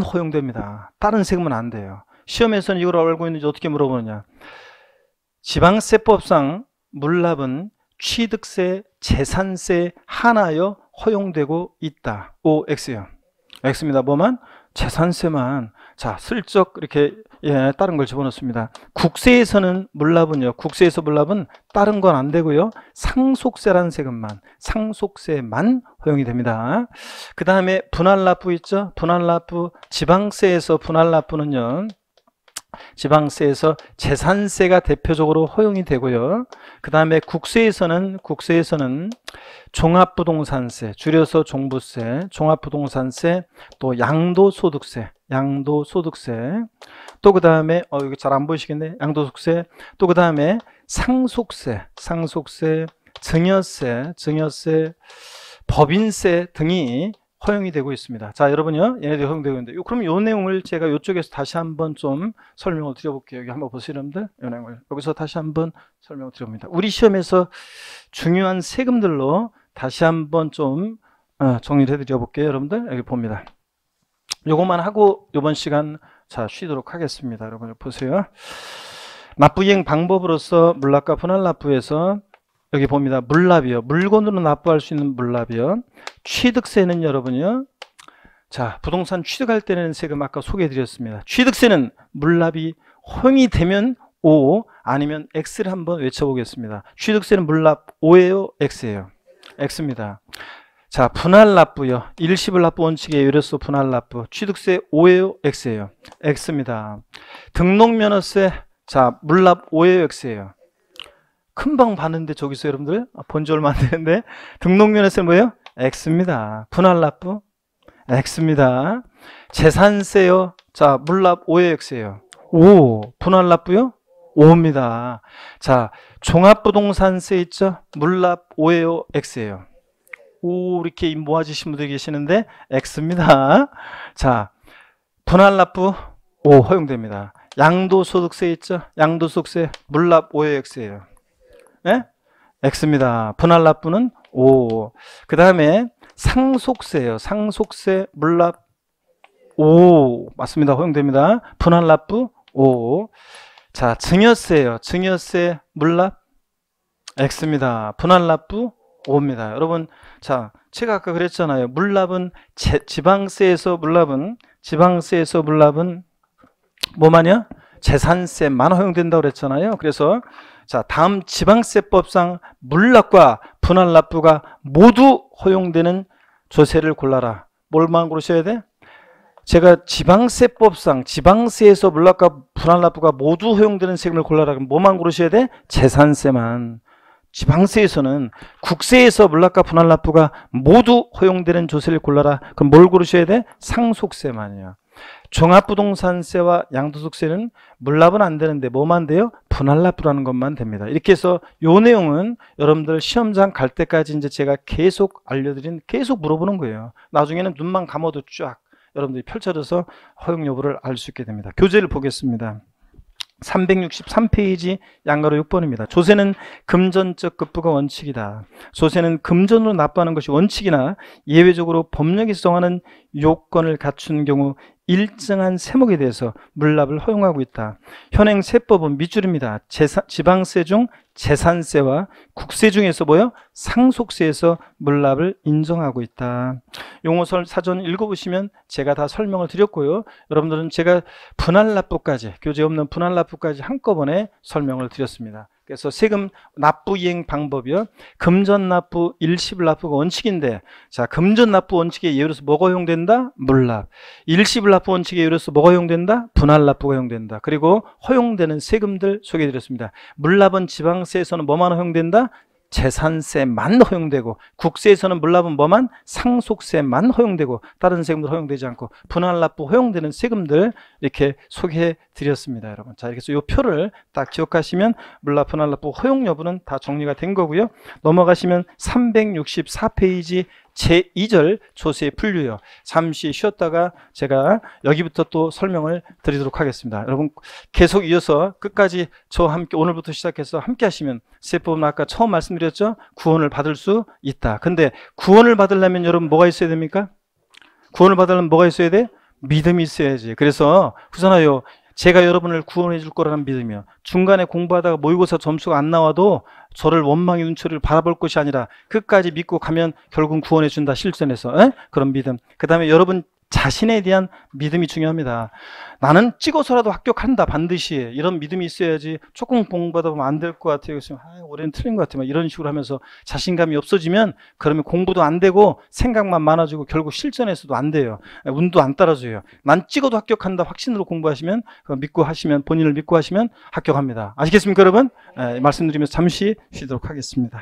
허용됩니다. 다른 세금은 안 돼요. 시험에서는 이걸 알고 있는지 어떻게 물어보느냐. 지방세법상 물납은 취득세, 재산세 하나여 허용되고 있다. OX요. X입니다. 뭐만? 재산세만. 자, 슬쩍 이렇게 다른 걸 집어넣습니다. 국세에서는 물납은요. 국세에서 물납은 다른 건 안 되고요. 상속세라는 세금만, 상속세만 허용이 됩니다. 그 다음에 분할납부 있죠. 분할납부, 지방세에서 분할납부는요. 지방세에서 재산세가 대표적으로 허용이 되고요. 그 다음에 국세에서는 종합부동산세, 줄여서 종부세, 종합부동산세, 또 양도소득세, 또 그 다음에 이거 잘 안 보이시겠네. 양도소득세, 또 그 다음에 상속세, 증여세, 법인세 등이 허용이 되고 있습니다. 자, 여러분요, 얘네들이 허용되고 있는데, 그럼 요 내용을 제가 이쪽에서 다시 한번 좀 설명을 드려볼게요. 여기 한번 보세요, 여러분들. 요 내용을 여기서 다시 한번 설명을 드려봅니다. 우리 시험에서 중요한 세금들로 다시 한번 좀 정리를 해드려 볼게요, 여러분들. 여기 봅니다. 요것만 하고 이번 시간 자 쉬도록 하겠습니다. 여러분 보세요. 납부이행 방법으로서 물납과 분할납부에서 여기 봅니다. 물납이요. 물건으로 납부할 수 있는 물납이요. 취득세는 여러분요. 자, 부동산 취득할 때 내는 세금 아까 소개해 드렸습니다. 취득세는 물납이 허용이 되면 O 아니면 X를 한번 외쳐보겠습니다. 취득세는 물납 O예요? X예요? X입니다. 자, 분할납부요. 일시불납부 원칙에 의뢰서 분할납부. 취득세 O예요? X예요? X입니다. 등록면허세. 자, 물납 O예요? X예요? 금방 봤는데 저기서 여러분들 본 지 얼마 안 되는데 등록면허세 뭐예요? X입니다. 분할납부 X입니다. 재산세요. 자, 물납 O예요? X예요? O. 분할납부요? O입니다. 자, 종합부동산세 있죠? 물납 O예요? X예요? O. 이렇게 모아지신 분들이 계시는데 X입니다. 자, 분할납부 O 허용됩니다. 양도소득세 있죠? 양도소득세 물납 O예요? X예요? 네? X입니다. 분할납부는 O. 그 다음에 상속세요. 상속세 물납 O. 맞습니다. 허용됩니다. 분할납부 O. 자, 증여세요. 증여세 물납 X입니다. 분할납부 O입니다. 여러분, 자, 제가 아까 그랬잖아요. 물납은 지방세에서 물납은 뭐마냐? 재산세만 허용된다고 그랬잖아요. 그래서 자, 다음 지방세법상 물납과 분할납부가 모두 허용되는 조세를 골라라. 뭘만 고르셔야 돼? 제가 지방세법상 지방세에서 물납과 분할납부가 모두 허용되는 세금을 골라라. 그럼 뭐만 고르셔야 돼? 재산세만. 지방세에서는 국세에서 물납과 분할납부가 모두 허용되는 조세를 골라라. 그럼 뭘 고르셔야 돼? 상속세만이요. 종합부동산세와 양도소득세는 물납은 안 되는데 뭐만 돼요? 분할납부라는 것만 됩니다. 이렇게 해서 요 내용은 여러분들 시험장 갈 때까지 이제 제가 계속 계속 물어보는 거예요. 나중에는 눈만 감아도 쫙 여러분들이 펼쳐져서 허용 여부를 알 수 있게 됩니다. 교재를 보겠습니다. 363페이지 양가로 6번입니다. 조세는 금전적 급부가 원칙이다. 조세는 금전으로 납부하는 것이 원칙이나 예외적으로 법령이 정하는 요건을 갖춘 경우 일정한 세목에 대해서 물납을 허용하고 있다. 현행 세법은 밑줄입니다. 지방세 중 재산세와 국세 중에서 뭐요? 상속세에서 물납을 인정하고 있다. 용어설 사전 읽어보시면 제가 다 설명을 드렸고요. 여러분들은 제가 분할납부까지, 교재 없는 분할납부까지 한꺼번에 설명을 드렸습니다. 그래서 세금 납부 이행 방법이요. 금전납부, 일시불납부가 원칙인데, 자, 금전납부 원칙에 예외로서 뭐가 허용된다? 물납. 일시불납부 원칙에 예외로서 뭐가 허용된다? 분할납부가 허용된다. 그리고 허용되는 세금들 소개해드렸습니다. 물납은 지방세에서는 뭐만 허용된다? 재산세만 허용되고, 국세에서는 물납은 뭐만? 상속세만 허용되고, 다른 세금들 허용되지 않고, 분할납부 허용되는 세금들 이렇게 소개해 드렸습니다, 여러분. 자, 이렇게 해서 이 표를 딱 기억하시면 물납, 분할납부 허용 여부는 다 정리가 된 거고요. 넘어가시면 364페이지 제2절 조세의 분류요. 잠시 쉬었다가 제가 여기부터 또 설명을 드리도록 하겠습니다. 여러분 계속 이어서 끝까지 저와 함께 오늘부터 시작해서 함께 하시면 세법은 아까 처음 말씀드렸죠? 구원을 받을 수 있다. 근데 구원을 받으려면 여러분 뭐가 있어야 됩니까? 구원을 받으려면 뭐가 있어야 돼? 믿음이 있어야지. 그래서 후선하여 제가 여러분을 구원해 줄 거라는 믿음이요. 중간에 공부하다가 모의고사 점수가 안 나와도 저를 원망의 눈초리를 바라볼 것이 아니라 끝까지 믿고 가면 결국은 구원해 준다. 실전에서. 그런 믿음. 그 다음에 여러분 자신에 대한 믿음이 중요합니다. 나는 찍어서라도 합격한다. 반드시. 이런 믿음이 있어야지 조금 공부하다 보면 안 될 것 같아요. 그래서 올해는 틀린 것 같아요. 이런 식으로 하면서 자신감이 없어지면 그러면 공부도 안 되고 생각만 많아지고 결국 실전에서도 안 돼요. 운도 안 따라줘요. 난 찍어도 합격한다. 확신으로 공부하시면 믿고 하시면 본인을 믿고 하시면 합격합니다. 아시겠습니까 여러분? 말씀드리면서 잠시 쉬도록 하겠습니다.